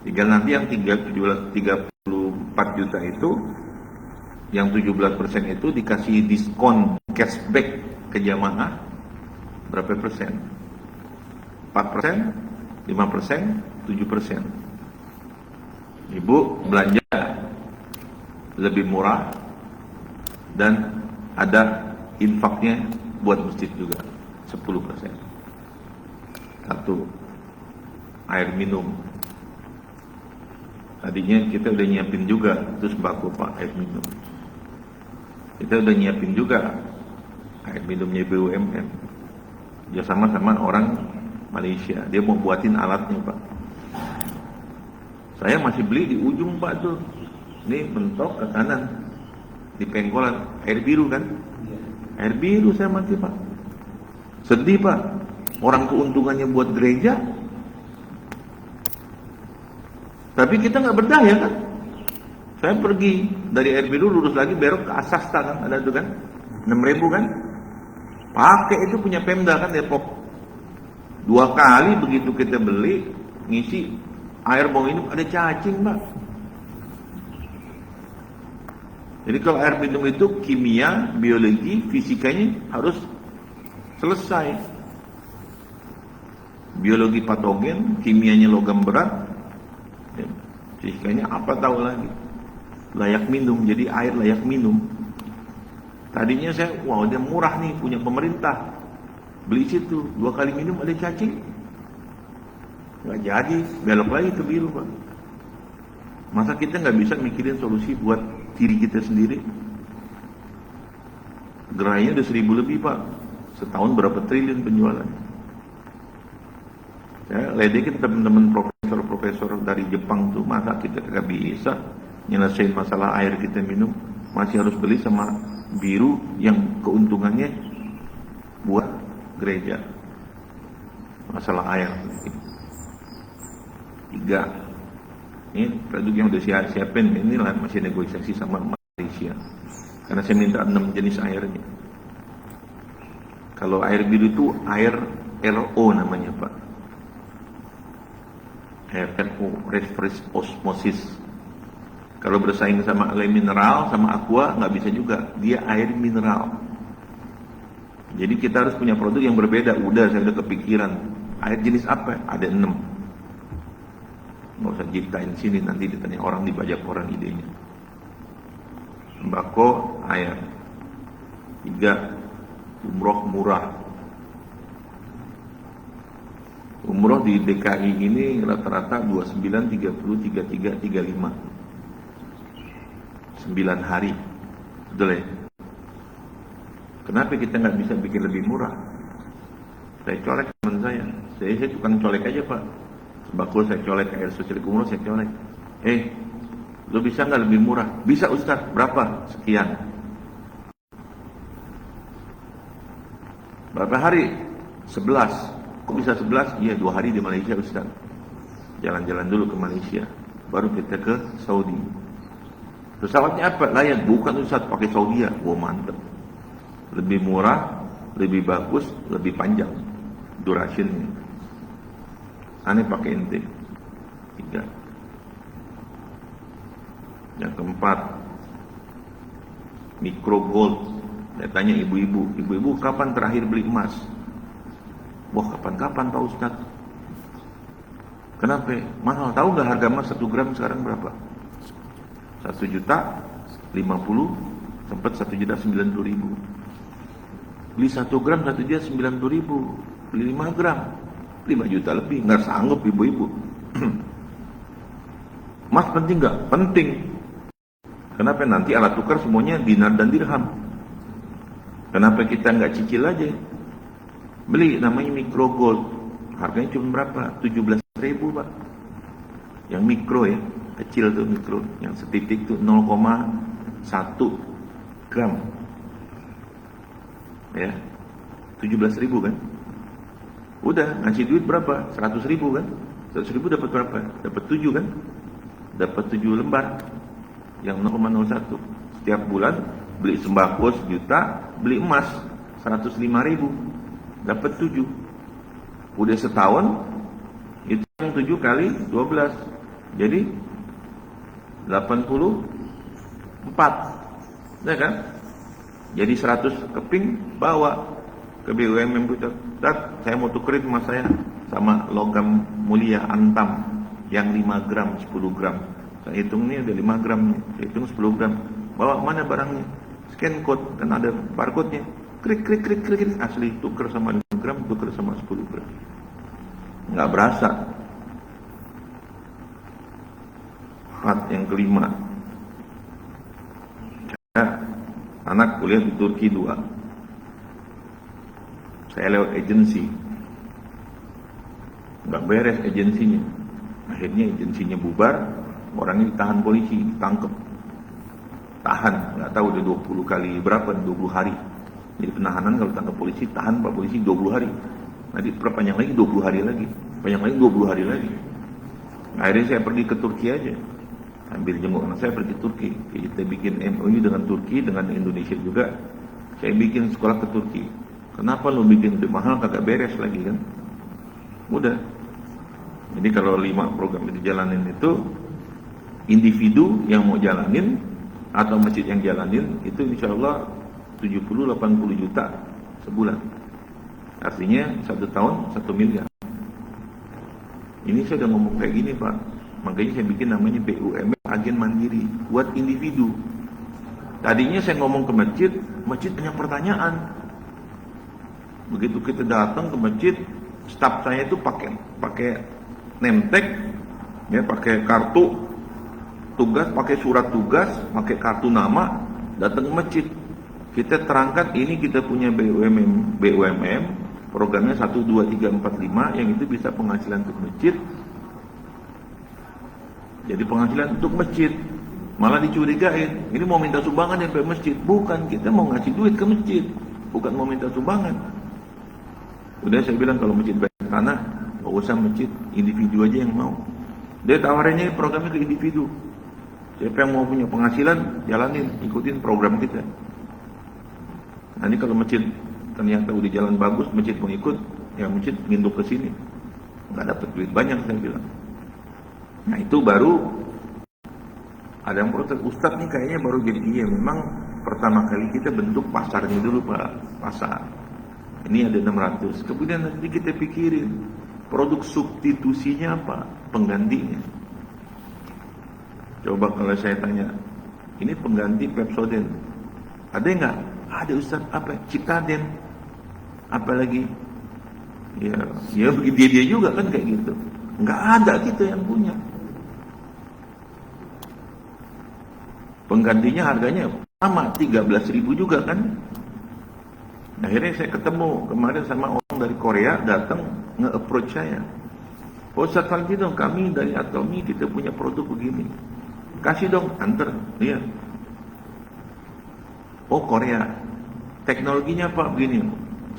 Speaker 2: Tinggal nanti yang 34 juta itu, yang 17% itu dikasih diskon cashback ke jamaah berapa persen? 4%, 5%, 7%. Ibu belanja lebih murah dan ada infaknya buat masjid juga 10%. Satu, air minum. Tadinya kita udah nyiapin juga terus sembako, Pak, air minum. Kita udah nyiapin juga air minumnya BUMN. Ya sama orang Malaysia, dia mau buatin alatnya, Pak. Saya masih beli di ujung, Pak, tuh. Ini mentok ke kanan. Di pengkolan, air biru kan? Air biru saya mati, Pak. Sedih, Pak. Orang keuntungannya buat gereja, tapi kita nggak berdaya kan? Saya pergi dari air biru lurus lagi berok ke Asasta kan, ada itu kan? 6.000 kan? Pakai itu punya Pemda kan, Depok. 2 kali begitu kita beli, ngisi air bong ini ada cacing, Pak. Jadi kalau air minum itu kimia, biologi, fisikanya harus selesai. Biologi patogen, kimianya logam berat, ya, fisikanya apa tahu lagi. Layak minum, jadi air layak minum. Tadinya saya, wah dia murah nih, punya pemerintah. Beli situ, 2 kali minum ada cacing. Nggak jadi, belok lagi ke biru, Pak. Masa kita nggak bisa mikirin solusi buat diri kita sendiri? Gerainya udah 1.000 lebih, Pak. Setahun berapa triliun penjualan. Saya ledekin teman-teman profesor-profesor dari Jepang tuh, masa kita nggak bisa nyelesain masalah air kita minum, masih harus beli sama biru yang keuntungannya buat gereja. Masalah air. 3. Ini produk yang udah siapin, inilah masih negosiasi sama Malaysia. Karena saya minta 6 jenis airnya. Kalau air biru itu air RO namanya, Pak. Air RO, reverse osmosis. Kalau bersaing sama air mineral, sama aqua, nggak bisa juga. Dia air mineral. Jadi kita harus punya produk yang berbeda. Saya udah kepikiran. Air jenis apa? Ada 6. Nggak usah ciptain sini, nanti ditanya orang, dibajak orang idenya. Sembako, air. 3, umroh murah. Umroh di DKI ini rata-rata 29, 30, 33, 35. 9 hari. Betul ya? Kenapa kita nggak bisa bikin lebih murah? Saya colek teman saya tukang colek aja Pak. Sembako saya colek, air suci umroh saya colek. Lo bisa nggak lebih murah? Bisa Ustaz, berapa? Sekian. Berapa hari? 11. Kok bisa 11? Iya 2 hari di Malaysia Ustaz. Jalan-jalan dulu ke Malaysia, baru kita ke Saudi. Pesawatnya apa? Layan. Bukan Ustaz, pakai Saudi ya. Wah mantep. Lebih murah, lebih bagus, lebih panjang durationnya. Aneh pakai ente. 3. Yang keempat, micro gold. Saya tanya ibu-ibu kapan terakhir beli emas? Wah kapan-kapan Pak Ustaz. Kenapa? Mahal. Tahu nggak harga emas 1 gram sekarang berapa? 1.050.000, sempat 1.090.000. Beli 1 gram 1.090.000, beli 5 gram 5 juta lebih. Nggak sanggup ibu-ibu. Emas penting nggak? Penting. Kenapa? Nanti alat tukar semuanya dinar dan dirham. Kenapa kita nggak cicil aja? Beli namanya micro gold. Harganya cuma berapa? 17.000 Pak. Yang mikro ya, kecil tuh mikro. Yang setitik tuh 0,1 gram. Ya, 17.000 kan? Udah ngasih duit berapa? 100.000 kan? 100.000 dapat berapa? Dapat 7 kan? Dapat 7 lembar. Yang 0,01. Setiap bulan beli sembako 1 juta, beli emas 105.000, dapat 7. Udah setahun itu yang 7 kali 12, jadi 84, ya kan? Jadi 100 keping bawa ke BUMN kita. Saya mau tukerin emas saya sama logam mulia antam yang 5 gram, 10 gram. Saya hitung ini ada 5 gram, saya hitung 10 gram. Bawa mana barangnya? Scan code, kan ada barcode-nya. Klik, asli, tuker sama 5 gram, tuker sama 10 gram. Nggak berasa. Yang kelima, saya anak kuliah di Turki 2. Saya lewat agensi, nggak beres agensinya. Akhirnya agensinya bubar, orangnya ditahan polisi, ditangkap. Tahan, nggak tahu udah 20 kali berapa, 20 hari. Jadi penahanan kalau tangkap polisi, tahan Pak polisi 20 hari. Nanti perpanjang lagi 20 hari lagi, panjang lagi 20 hari lagi. Akhirnya saya pergi ke Turki aja, ambil jenguk anak saya pergi ke Turki. Kita bikin MOU dengan Turki, dengan Indonesia juga. Saya bikin sekolah ke Turki. Kenapa lo bikin udah mahal kagak beres lagi kan? Mudah. Jadi kalau 5 program itu jalanin itu, individu yang mau jalanin atau masjid yang jalanin itu insya Allah 70-80 juta sebulan. Artinya 1 tahun 1 miliar. Ini saya udah ngomong kayak gini Pak. Makanya saya bikin namanya BUMN agen mandiri buat individu. Tadinya saya ngomong ke masjid, masjid banyak pertanyaan. Begitu kita datang ke masjid, staf saya itu pakai name tag, ya pakai kartu tugas, pakai surat tugas, pakai kartu nama, datang ke masjid. Kita terangkan ini kita punya BUMN, programnya 1, 2, 3, 4, 5 yang itu bisa penghasilan untuk masjid. Jadi penghasilan untuk masjid. Malah dicurigain, ini mau minta sumbangan yang ke masjid. Bukan, kita mau ngasih duit ke masjid, bukan mau minta sumbangan. Udah saya bilang kalau masjid banyak tanah, gak usah masjid, individu aja yang mau. Dia tawarinnya programnya ke individu. Siapa yang mau punya penghasilan, jalanin, ikutin program kita. Nanti kalau masjid ternyata udah jalan bagus, masjid mau ikut, ya masjid nginduk ke sini. Nggak dapat duit banyak saya bilang. Nah itu baru ada yang protes, Ustadz nih kayaknya baru jadi iya. Memang pertama kali kita bentuk pasarnya dulu Pak, pasar. Ini ada 600. Kemudian nanti kita pikirin produk substitusinya apa, penggantinya. Coba kalau saya tanya, ini pengganti Pepsodent, ada nggak? Ada Ustaz, apa? Citaden, apalagi Ya dia juga kan kayak gitu. Nggak ada kita yang punya. Penggantinya harganya sama 13.000 juga kan. Akhirnya saya ketemu kemarin sama orang dari Korea datang nge-approach saya. Ustaz Faldi dong, kami dari Atomi kita punya produk begini. Kasih dong, antar. Iya. Oh Korea, teknologinya apa begini?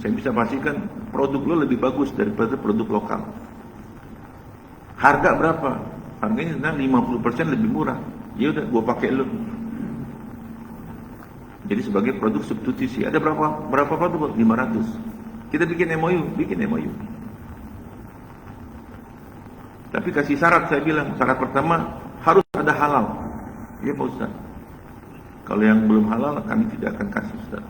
Speaker 2: Saya bisa pastikan produk lo lebih bagus daripada produk lokal. Harga berapa? Harganya 50% lebih murah. Ya udah, gua pakai lo. Jadi sebagai produk substitusi. Ada berapa produk? 500. Kita bikin MOU. Tapi kasih syarat, saya bilang syarat pertama harus ada halal. Iya Pak Ustaz. Kalau yang belum halal kami tidak akan kasih Ustaz.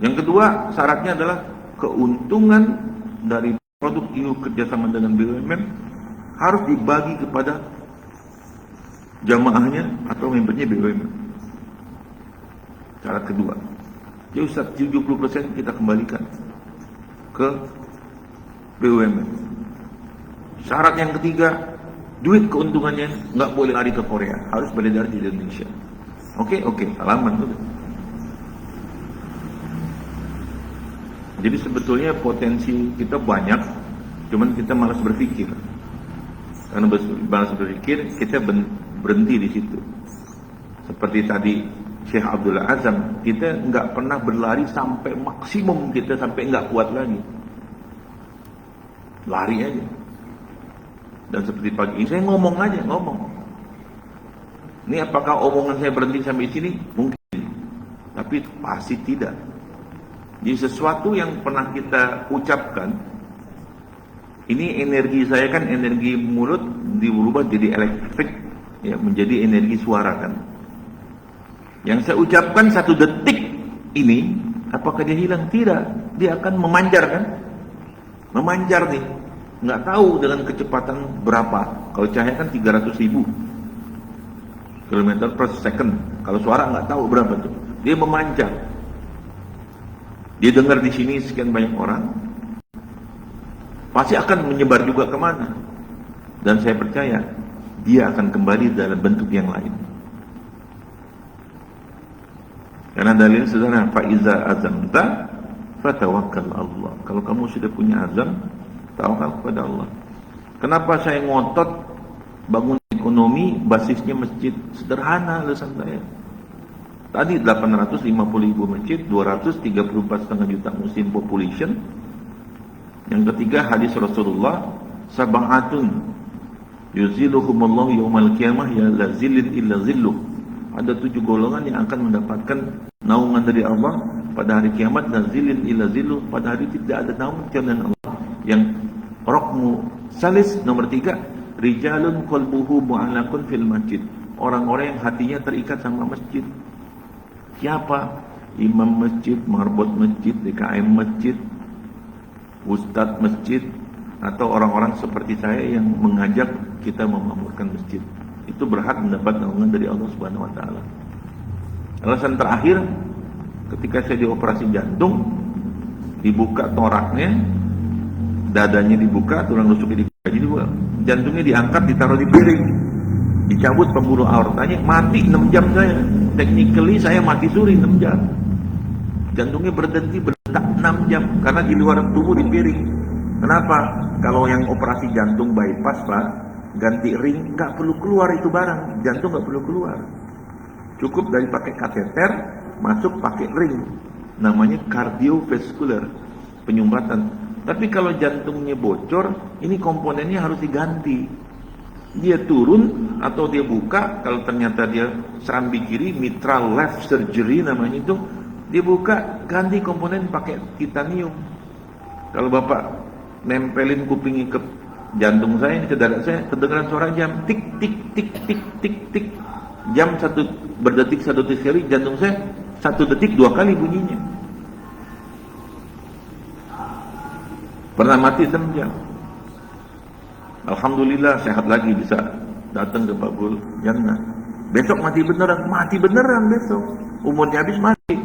Speaker 2: Yang kedua syaratnya adalah keuntungan dari produk ini kerjasama dengan BUMN harus dibagi kepada jamaahnya atau membernya BUMN. Syarat kedua. Jadi Ustaz 70% kita kembalikan ke BUMN. Syarat yang ketiga, duit keuntungannya nggak boleh lari ke Korea, harus beredar di Indonesia. Oke, alaman tuh. Jadi sebetulnya potensi kita banyak, cuman kita malas berpikir. Karena malas berpikir, kita berhenti di situ. Seperti tadi Syekh Abdullah Azam, kita nggak pernah berlari sampai maksimum kita, sampai nggak kuat lagi. Lari aja. Dan seperti pagi ini saya ngomong. Ini apakah omongan saya berhenti sampai sini? Mungkin, tapi pasti tidak. Jadi sesuatu yang pernah kita ucapkan, ini energi saya kan energi mulut diubah jadi elektrik, ya menjadi energi suara kan. Yang saya ucapkan 1 detik ini, apakah dia hilang? Tidak, dia akan memanjar kan? Memanjar nih. Nggak tahu dengan kecepatan berapa. Kalau cahaya kan 300.000 km per second. Kalau suara nggak tahu berapa tuh. Dia memancar. Dia dengar di sini sekian banyak orang, pasti akan menyebar juga kemana. Dan saya percaya dia akan kembali dalam bentuk yang lain. Karena dalil sederhana, faiza azamta fatawakkal Allah. Kalau kamu sudah punya azam, tawakal kepada Allah. Kenapa saya ngotot bangun ekonomi basisnya masjid? Sederhana alasan saya. Tadi 850.000 masjid, 234,5 juta muslim population. Yang ketiga hadis Rasulullah, sab'atun yuziluhumullahu yaumal qiyamah ya la zillin illa zilluh. Ada 7 golongan yang akan mendapatkan naungan dari Allah pada hari kiamat, dan zillin illa zilluh, pada hari tidak ada naungan kecuali Allah. Yang rokmu salis nomor 3, rijalun qalbuhu mu'allaqun fil masjid. Orang-orang yang hatinya terikat sama masjid. Siapa? Imam masjid, marbot masjid, DKM masjid, ustadz masjid, atau orang-orang seperti saya yang mengajak kita memakmurkan masjid. Itu berhak mendapat naungan dari Allah Subhanahu wa taala. Alasan terakhir, ketika saya dioperasi jantung, dibuka toraknya, dadanya dibuka, tulang rusuknya dibuka, jadi jantungnya diangkat, ditaruh di piring, dicabut pembuluh aortanya, mati 6 jam saya. Technically saya mati suri 6 jam. Jantungnya berhenti berdetak 6 jam karena di luar tubuh di piring. Kenapa? Kalau yang operasi jantung bypass Pak, ganti ring, nggak perlu keluar itu barang, jantung nggak perlu keluar. Cukup dari pakai kateter, masuk pakai ring, namanya kardiovaskular, penyumbatan. Tapi kalau jantungnya bocor, ini komponennya harus diganti. Dia turun atau dia buka, kalau ternyata dia serambi kiri, mitral left surgery namanya itu, dia buka, ganti komponen pakai titanium. Kalau Bapak nempelin kupingnya ke jantung saya, ke dada saya, kedengaran suara jam, tik tik tik tik tik tik, jam 1 berdetik 1 detik sekali, jantung saya 1 detik 2 kali bunyinya. Pernah mati 6 jam. Alhamdulillah sehat lagi, bisa datang ke Babul Jannah. Besok mati beneran besok. Umurnya habis mati.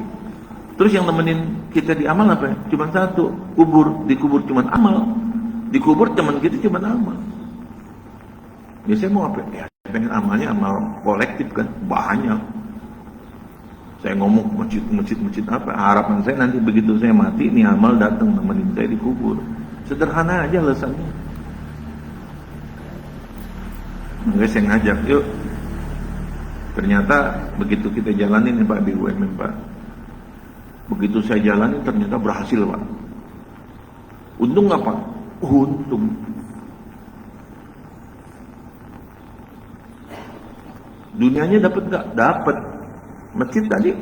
Speaker 2: Terus yang nemenin kita di amal apa ya? Cuman satu, kubur. Dikubur cuman amal. Dikubur teman kita cuman amal. Biasanya mau apa? Ya, pengen amalnya amal kolektif kan, banyak. Saya ngomong masjid apa? Harapan saya nanti begitu saya mati, nih amal datang nemenin saya dikubur. Sederhana aja alasannya. Makanya saya ngajak, yuk. Ternyata begitu kita jalanin nih Pak BUMN Pak. Begitu saya jalanin ternyata berhasil Pak. Untung nggak Pak? Untung. Dunianya dapat nggak? Dapat. Masjid tadi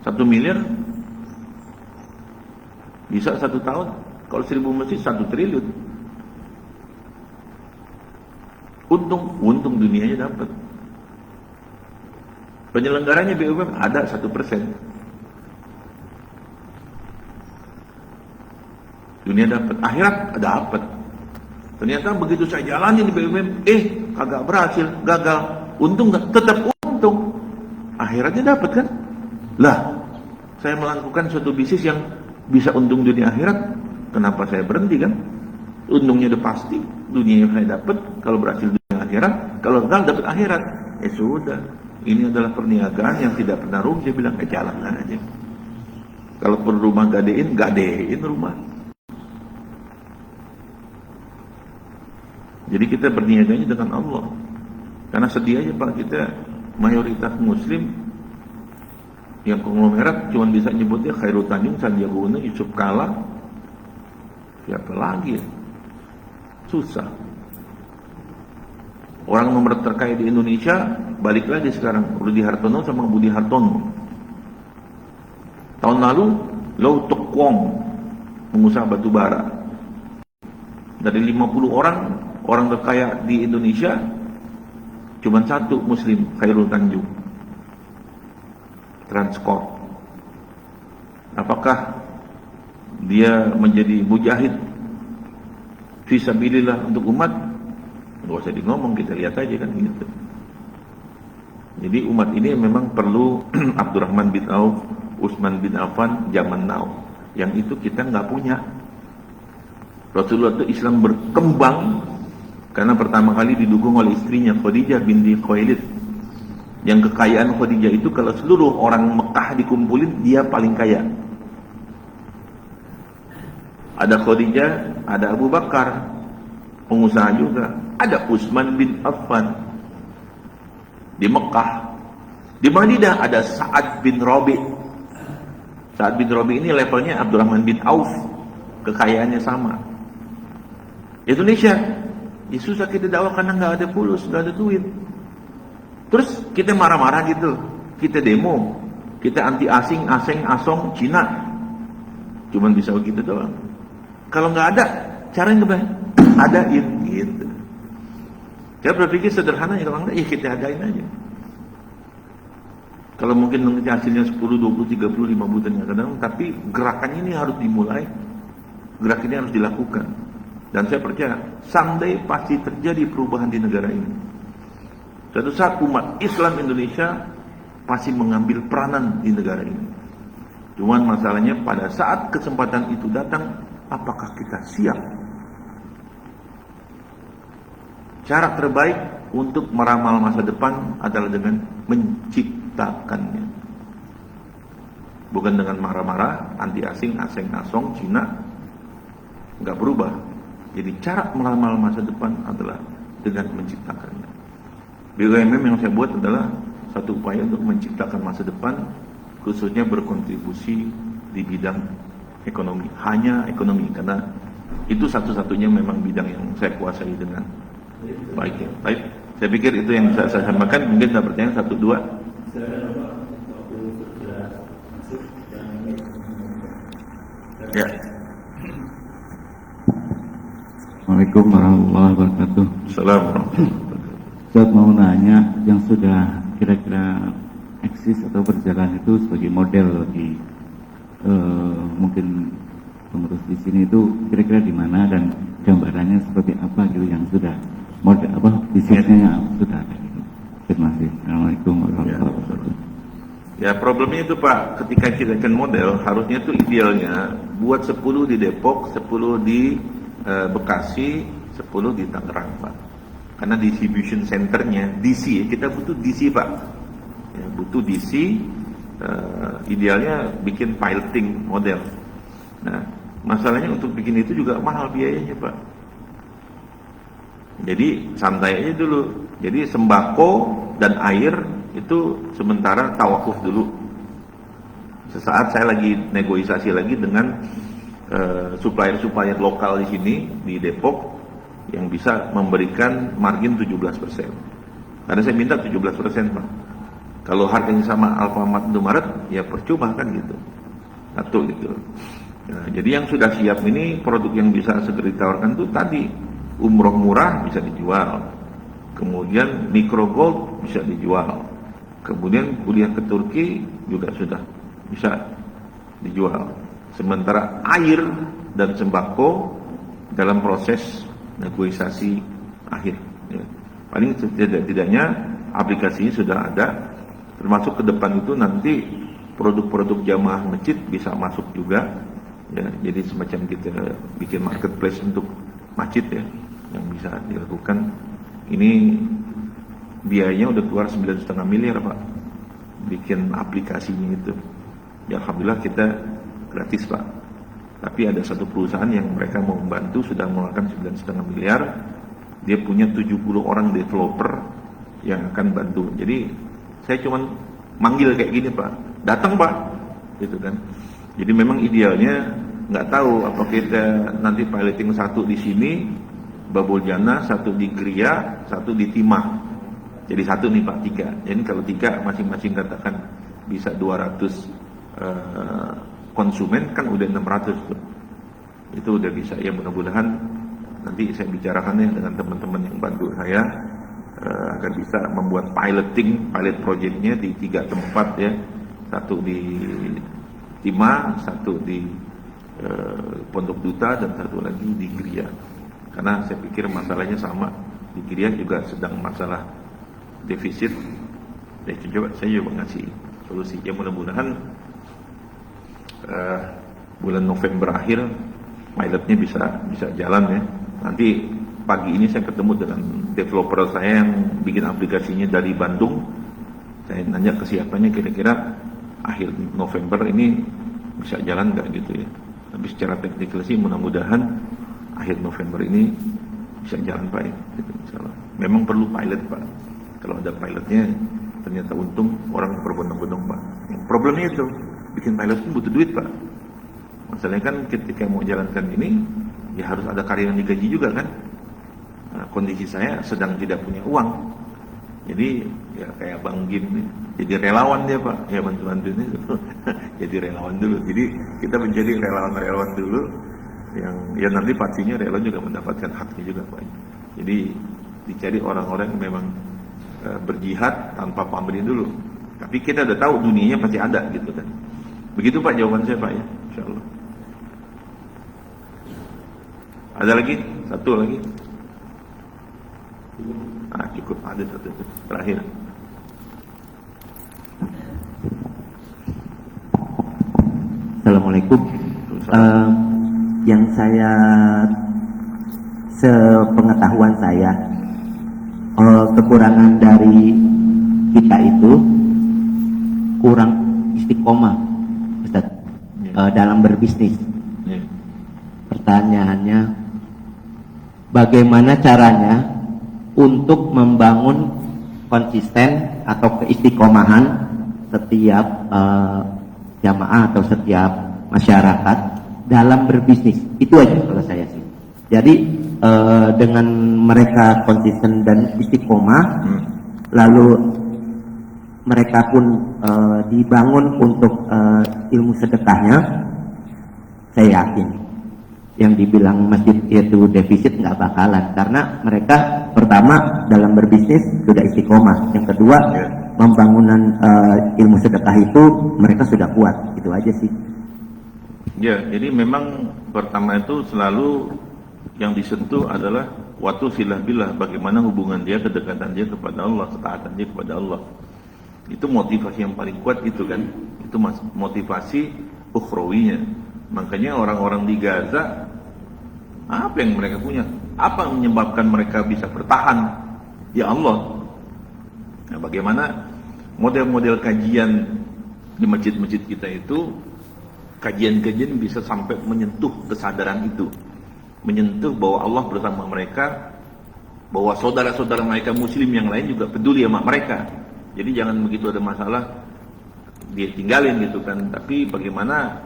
Speaker 2: 1 miliar bisa 1 tahun. Kalau 1000 masjid 1 triliun. Untung dunianya dapat. Penyelenggaranya BUMN ada 1%. Dunia dapat, akhirat dapat. Ternyata begitu saya jalanin di BUMN, kagak berhasil, gagal. Untung nggak? Tetap untung. Akhiratnya dapat kan? Lah, saya melakukan suatu bisnis yang bisa untung dunia akhirat. Kenapa saya berhenti kan? Untungnya udah pasti. Dunia yang saya dapat, kalau berhasil dunia akhirat, kalau gagal dapat akhirat. Ya sudah. Ini adalah perniagaan yang tidak pernah rugi. Dia bilang, jalan aja. Kalau perlu rumah gadein rumah. Jadi kita berniaganya dengan Allah. Karena sedih aja Pak, kita mayoritas muslim yang konglomerat cuma bisa nyebutnya Khairul Tanjung, Sandiaga Uno, Yusuf Kala. Siapa lagi ya? Susah. Orang nomor terkaya di Indonesia balik lagi sekarang Rudi Hartono sama Budi Hartono. Tahun lalu Lau Tok Wong, pengusaha batu bara. Dari 50 orang terkaya di Indonesia cuma 1 muslim, Khairul Tanjung, Transcorp. Apakah dia menjadi mujahid fisabilillah untuk umat? Nggak usah ngomong, kita lihat aja kan gitu. Jadi umat ini memang perlu Abdurrahman bin Auf, Utsman bin Affan zaman now. Yang itu kita nggak punya. Rasulullah itu Islam berkembang karena pertama kali didukung oleh istrinya Khadijah binti Khuwailid. Yang kekayaan Khadijah itu kalau seluruh orang Mekah dikumpulin, dia paling kaya. Ada Khadijah, ada Abu Bakar, pengusaha juga. Ada Utsman bin Affan di Mekah. Di Madinah ada Sa'ad bin Rabi. Sa'ad bin Rabi ini levelnya Abdurrahman bin Auf, kekayaannya sama. Indonesia, ya susah kita dakwah karena nggak ada fulus, nggak ada duit. Terus kita marah-marah gitu, kita demo, kita anti asing, asong, Cina, cuman bisa begitu doang. Kalau nggak ada, caranya gimana? Adain gitu. Saya berpikir sederhana, ya kalau enggak, ya kita adain aja. Kalau mungkin nanti hasilnya 10, 20, 30, 50 dan kadang, tapi gerakannya ini harus dimulai, gerakan ini harus dilakukan. Dan saya percaya, someday pasti terjadi perubahan di negara ini. Suatu saat umat Islam Indonesia pasti mengambil peranan di negara ini. Cuman masalahnya pada saat kesempatan itu datang, apakah kita siap? Cara terbaik untuk meramal masa depan adalah dengan menciptakannya. Bukan dengan marah-marah, anti asing, asong, Cina. Nggak berubah. Jadi cara meramal masa depan adalah dengan menciptakannya. BUMN yang saya buat adalah satu upaya untuk menciptakan masa depan, khususnya berkontribusi di bidang ekonomi. Hanya ekonomi, karena itu satu-satunya memang bidang yang saya kuasai dengan baik. Baik, saya pikir itu yang bisa saya sampaikan. Mungkin ada pertanyaan 1, 2. Ya.
Speaker 3: Assalamualaikum warahmatullahi wabarakatuh.
Speaker 2: Assalamualaikum.
Speaker 3: Saya mau nanya, yang sudah kira-kira eksis atau berjalan itu sebagai model di mungkin pengurus di sini itu kira-kira di mana dan gambarannya seperti apa gitu yang sudah model apa bisnisnya sudah ada gitu. Terima kasih. Assalamualaikum warahmatullahi wabarakatuh.
Speaker 2: Ya, Ya problemnya itu Pak, ketika kita kan model harusnya itu idealnya buat 10 di Depok, 10 di Bekasi, 10 di Tangerang Pak. Karena distribution centernya DC, kita butuh DC Pak. Ya, butuh DC, idealnya bikin piloting model. Nah, masalahnya untuk bikin itu juga mahal biayanya Pak. Jadi santai aja dulu. Jadi sembako dan air itu sementara tawakuf dulu. Sesaat saya lagi negosiasi lagi dengan supplier-supplier lokal di sini di Depok yang bisa memberikan margin 17%. Karena saya minta 17% Pak. Kalau harganya sama Alfamart Indomaret ya percuma kan gitu. Satu gitu. Nah, jadi yang sudah siap ini produk yang bisa segera ditawarkan itu tadi umroh murah bisa dijual. Kemudian micro gold bisa dijual. Kemudian kuliah ke Turki juga sudah bisa dijual. Sementara air dan sembako dalam proses negosiasi akhir. Ya. Paling tidak-tidaknya aplikasinya sudah ada. Termasuk ke depan itu nanti produk-produk jamaah masjid bisa masuk juga. Ya, jadi semacam kita bikin marketplace untuk masjid ya yang bisa dilakukan. Ini biayanya udah keluar 9,5 miliar Pak bikin aplikasinya itu. Ya Alhamdulillah kita gratis Pak. Tapi ada satu perusahaan yang mereka mau membantu sudah mengeluarkan 9,5 miliar. Dia punya 70 orang developer yang akan bantu. Jadi saya cuma manggil kayak gini Pak, datang Pak, gitu kan. Jadi memang idealnya nggak tahu apa kita nanti piloting satu di sini Babul Jannah, satu di Gria, satu di Timah. Jadi satu nih Pak, 3. Jadi kalau 3 masing-masing katakan bisa 200 konsumen kan udah 600 tuh. Itu udah bisa ya, mudah-mudahan nanti saya bicarakannya dengan teman-teman yang bantu saya agar bisa membuat pilot projectnya di 3 tempat ya. Satu di Timah, satu di Pondok Duta, dan satu lagi di Gria. Karena saya pikir masalahnya sama. Di Gria juga sedang masalah defisit. Saya coba ngasih solusi. Ya mudah-mudahan bulan November akhir pilotnya bisa jalan ya. Nanti pagi ini saya ketemu dengan developer saya yang bikin aplikasinya dari Bandung. Saya nanya kesiapannya kira-kira akhir November ini bisa jalan nggak gitu ya. Tapi secara teknikal sih mudah-mudahan akhir November ini bisa jalan Pak ya. Gitu, insyaallah. Memang perlu pilot Pak. Kalau ada pilotnya ternyata untung orang berbondong-bondong Pak. Yang problemnya itu bikin pilot pun butuh duit Pak. Masalahnya kan ketika mau jalankan ini ya harus ada karyawan digaji juga kan. Nah, kondisi saya sedang tidak punya uang. Jadi ya kayak Bang Gim nih, jadi relawan dia Pak, ya bantu-bantu ini jadi relawan dulu. Jadi kita menjadi relawan-relawan dulu yang ya nanti pastinya relawan juga mendapatkan haknya juga Pak. Jadi dicari orang-orang yang memang berjihad tanpa pamrih dulu. Tapi kita udah tahu dunianya pasti ada gitu kan. Begitu Pak jawaban saya Pak ya, insyaallah. Ada lagi? Satu lagi? Cukup, ada satu terakhir.
Speaker 4: Assalamualaikum. Yang saya sepengetahuan saya kekurangan dari kita itu kurang istiqomah Ustaz, dalam berbisnis. Pertanyaannya, bagaimana caranya untuk membangun konsisten atau keistiqomahan setiap jamaah atau setiap masyarakat dalam berbisnis? Itu aja kalau saya sih. Jadi dengan mereka konsisten dan istiqomah, lalu mereka pun dibangun untuk ilmu sedekahnya, saya yakin yang dibilang masjid itu defisit nggak bakalan, karena mereka pertama dalam berbisnis sudah istiqomah, yang kedua pembangunan ilmu sedekah itu mereka sudah kuat. Itu aja sih.
Speaker 2: Ya, jadi memang pertama itu selalu yang disentuh adalah watu silah billah, bagaimana hubungan dia, kedekatan dia kepada Allah, ketaatan dia kepada Allah. Itu motivasi yang paling kuat itu kan. Itu motivasi ukhrawinya. Makanya orang-orang di Gaza, apa yang mereka punya? Apa yang menyebabkan mereka bisa bertahan? Ya Allah. Nah, bagaimana model-model kajian di masjid-masjid kita itu, kajian-kajian bisa sampai menyentuh kesadaran itu, menyentuh bahwa Allah bersama mereka, bahwa saudara-saudara mereka muslim yang lain juga peduli sama mereka. Jadi jangan begitu ada masalah dia tinggalin gitu kan. Tapi bagaimana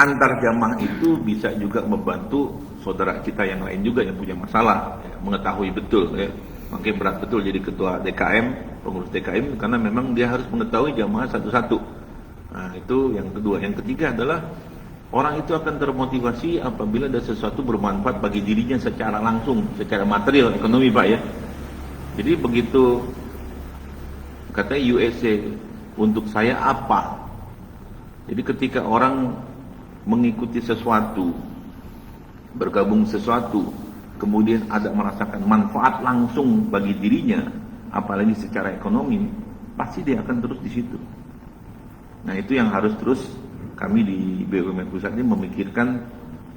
Speaker 2: antar jamaah itu bisa juga membantu saudara kita yang lain juga yang punya masalah, ya, mengetahui betul ya. Makanya berat betul jadi ketua DKM, pengurus DKM, karena memang dia harus mengetahui jamaah satu-satu. Nah, itu yang kedua. Yang ketiga adalah orang itu akan termotivasi apabila ada sesuatu bermanfaat bagi dirinya secara langsung, secara material, ekonomi Pak ya. Jadi begitu kata USA, untuk saya apa? Jadi ketika orang mengikuti sesuatu, bergabung sesuatu, kemudian ada merasakan manfaat langsung bagi dirinya, apalagi secara ekonomi, pasti dia akan terus di situ. Nah, itu yang harus terus kami di BUMN Pusat ini memikirkan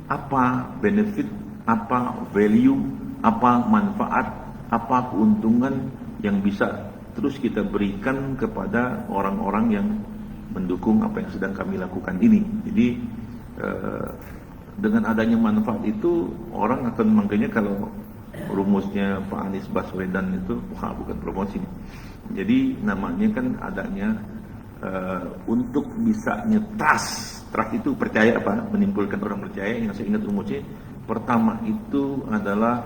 Speaker 2: apa benefit, apa value, apa manfaat, apa keuntungan yang bisa terus kita berikan kepada orang-orang yang mendukung apa yang sedang kami lakukan ini. Jadi dengan adanya manfaat itu, orang akan makanya kalau rumusnya Pak Anies Baswedan itu, bukan promosi. Jadi namanya kan adanya untuk bisa trust itu percaya apa? Menimbulkan orang percaya. Yang saya ingat rumusnya, pertama itu adalah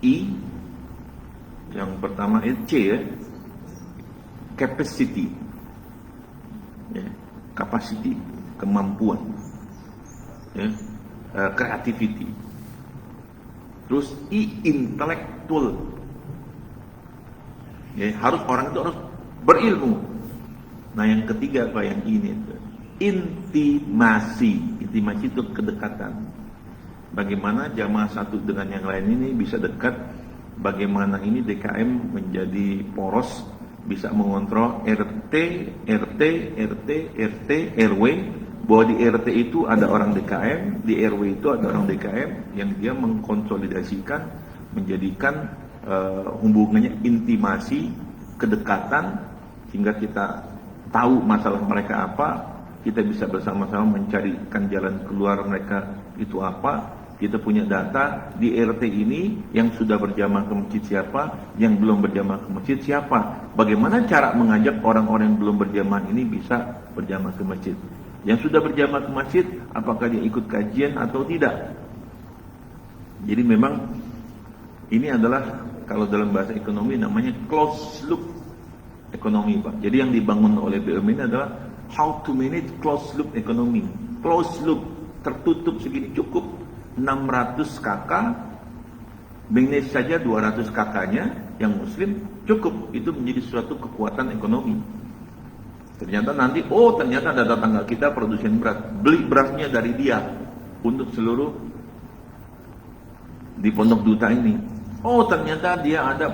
Speaker 2: I, yang pertama itu C ya, capacity, ya, capacity, kemampuan, ya, creativity. Terus I, intellectual, ya, harus orang itu harus berilmu. Nah yang ketiga apa yang ini itu intimasi. Intimasi itu kedekatan. Bagaimana jamaah satu dengan yang lain ini bisa dekat. Bagaimana ini DKM menjadi poros, bisa mengontrol RT, RW, bahwa di RT itu ada orang DKM, di RW itu ada orang DKM, yang dia mengkonsolidasikan, menjadikan hubungannya intimasi, kedekatan, sehingga kita tahu masalah mereka apa, kita bisa bersama-sama mencarikan jalan keluar mereka itu apa. Kita punya data di RT ini yang sudah berjamaah ke masjid siapa, yang belum berjamaah ke masjid siapa. Bagaimana cara mengajak orang-orang yang belum berjamaah ini bisa berjamaah ke masjid. Yang sudah berjamaah ke masjid, apakah dia ikut kajian atau tidak. Jadi memang ini adalah kalau dalam bahasa ekonomi namanya closed loop ekonomi Pak. Jadi yang dibangun oleh BUMN adalah how to manage closed loop ekonomi. Closed loop, tertutup segini cukup 600 KK, manage saja 200 KK-nya yang muslim cukup. Itu menjadi suatu kekuatan ekonomi. Ternyata nanti, ternyata ada tetangga kita produsen beras, beli berasnya dari dia untuk seluruh di Pondok Duta ini. Ternyata dia ada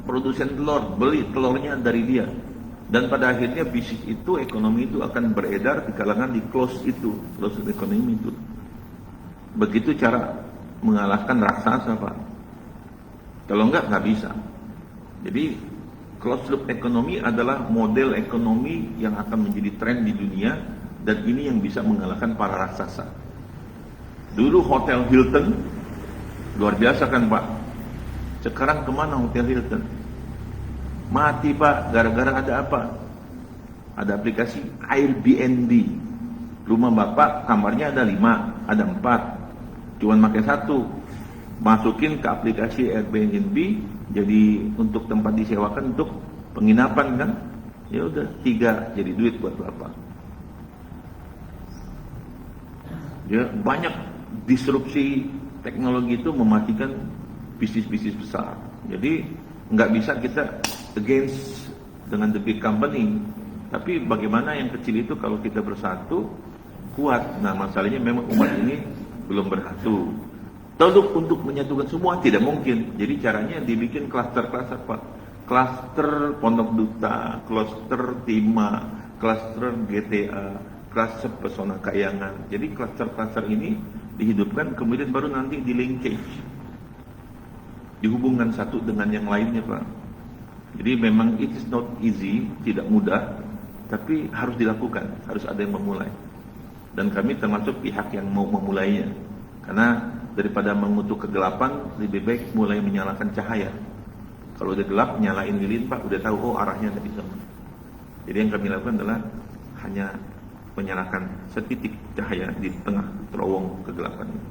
Speaker 2: produsen telur, beli telurnya dari dia. Dan pada akhirnya bisnis itu, ekonomi itu akan beredar di kalangan di close ekonomi itu. Begitu cara mengalahkan raksasa Pak. Kalau enggak bisa. Jadi closed loop ekonomi adalah model ekonomi yang akan menjadi tren di dunia, dan ini yang bisa mengalahkan para raksasa. Dulu Hotel Hilton luar biasa kan Pak. Sekarang kemana Hotel Hilton? Mati Pak, gara-gara ada apa? Ada aplikasi Airbnb. Rumah Bapak kamarnya ada 5, ada 4. Cuman pakai 1. Masukin ke aplikasi Airbnb, jadi untuk tempat disewakan untuk penginapan kan. Ya udah 3 jadi duit buat Bapak. Ya, banyak disrupsi teknologi itu mematikan bisnis-bisnis besar. Jadi nggak bisa kita against dengan the big company, tapi bagaimana yang kecil itu kalau kita bersatu kuat. Nah masalahnya memang umat ini belum bersatu. Untuk menyatukan semua tidak mungkin. Jadi caranya dibikin klaster-klaster Pak. Klaster Pondok Duta, klaster Timah, klaster GTA, klaster Pesona Kayangan. Jadi klaster-klaster ini dihidupkan, kemudian baru nanti di linkage, dihubungkan satu dengan yang lainnya, Pak. Jadi memang it is not easy, tidak mudah, tapi harus dilakukan, harus ada yang memulai. Dan kami termasuk pihak yang mau memulainya. Karena daripada mengutuk kegelapan, lebih baik mulai menyalakan cahaya. Kalau udah gelap, nyalain lilin, Pak, udah tahu, oh arahnya tadi sama. Jadi yang kami lakukan adalah hanya menyalakan setitik cahaya di tengah terowong kegelapan ini.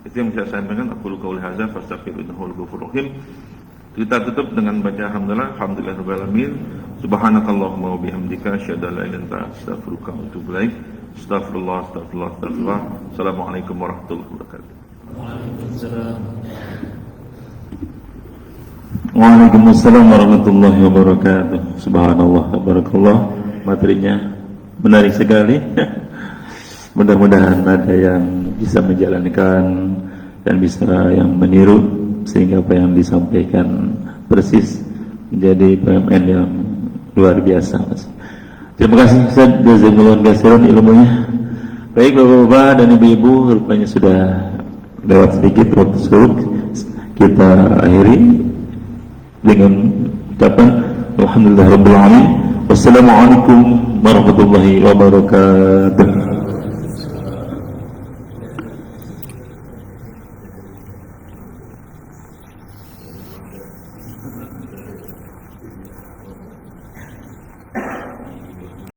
Speaker 2: Itu yang bisa saya sampaikan. Aku qauli hadza fastaghfirullahal ghafurur rahim. Kita tutup dengan baca alhamdulillahirabbil alamin. Subhanakallahumma wa bihamdika asyhadu an la ilaha illa anta astaghfiruka wa atubu ilaik. Astagfirullah. Assalamualaikum warahmatullahi wabarakatuh.
Speaker 1: Waalaikumsalam warahmatullahi wabarakatuh. Subhanallah, barakallah. Materinya menarik sekali. Mudah-mudahan ada yang bisa menjalankan dan bisa yang meniru, sehingga apa yang disampaikan persis menjadi PMN yang luar biasa, Mas. Terima kasih Ustaz, jazakumullah khairan ilmunya. Baik Bapak-bapak dan Ibu-ibu, rupanya sudah lewat sedikit waktu subuh. Kita akhiri dengan ucapan alhamdulillahirabbil alamin. Wassalamualaikum warahmatullahi wabarakatuh.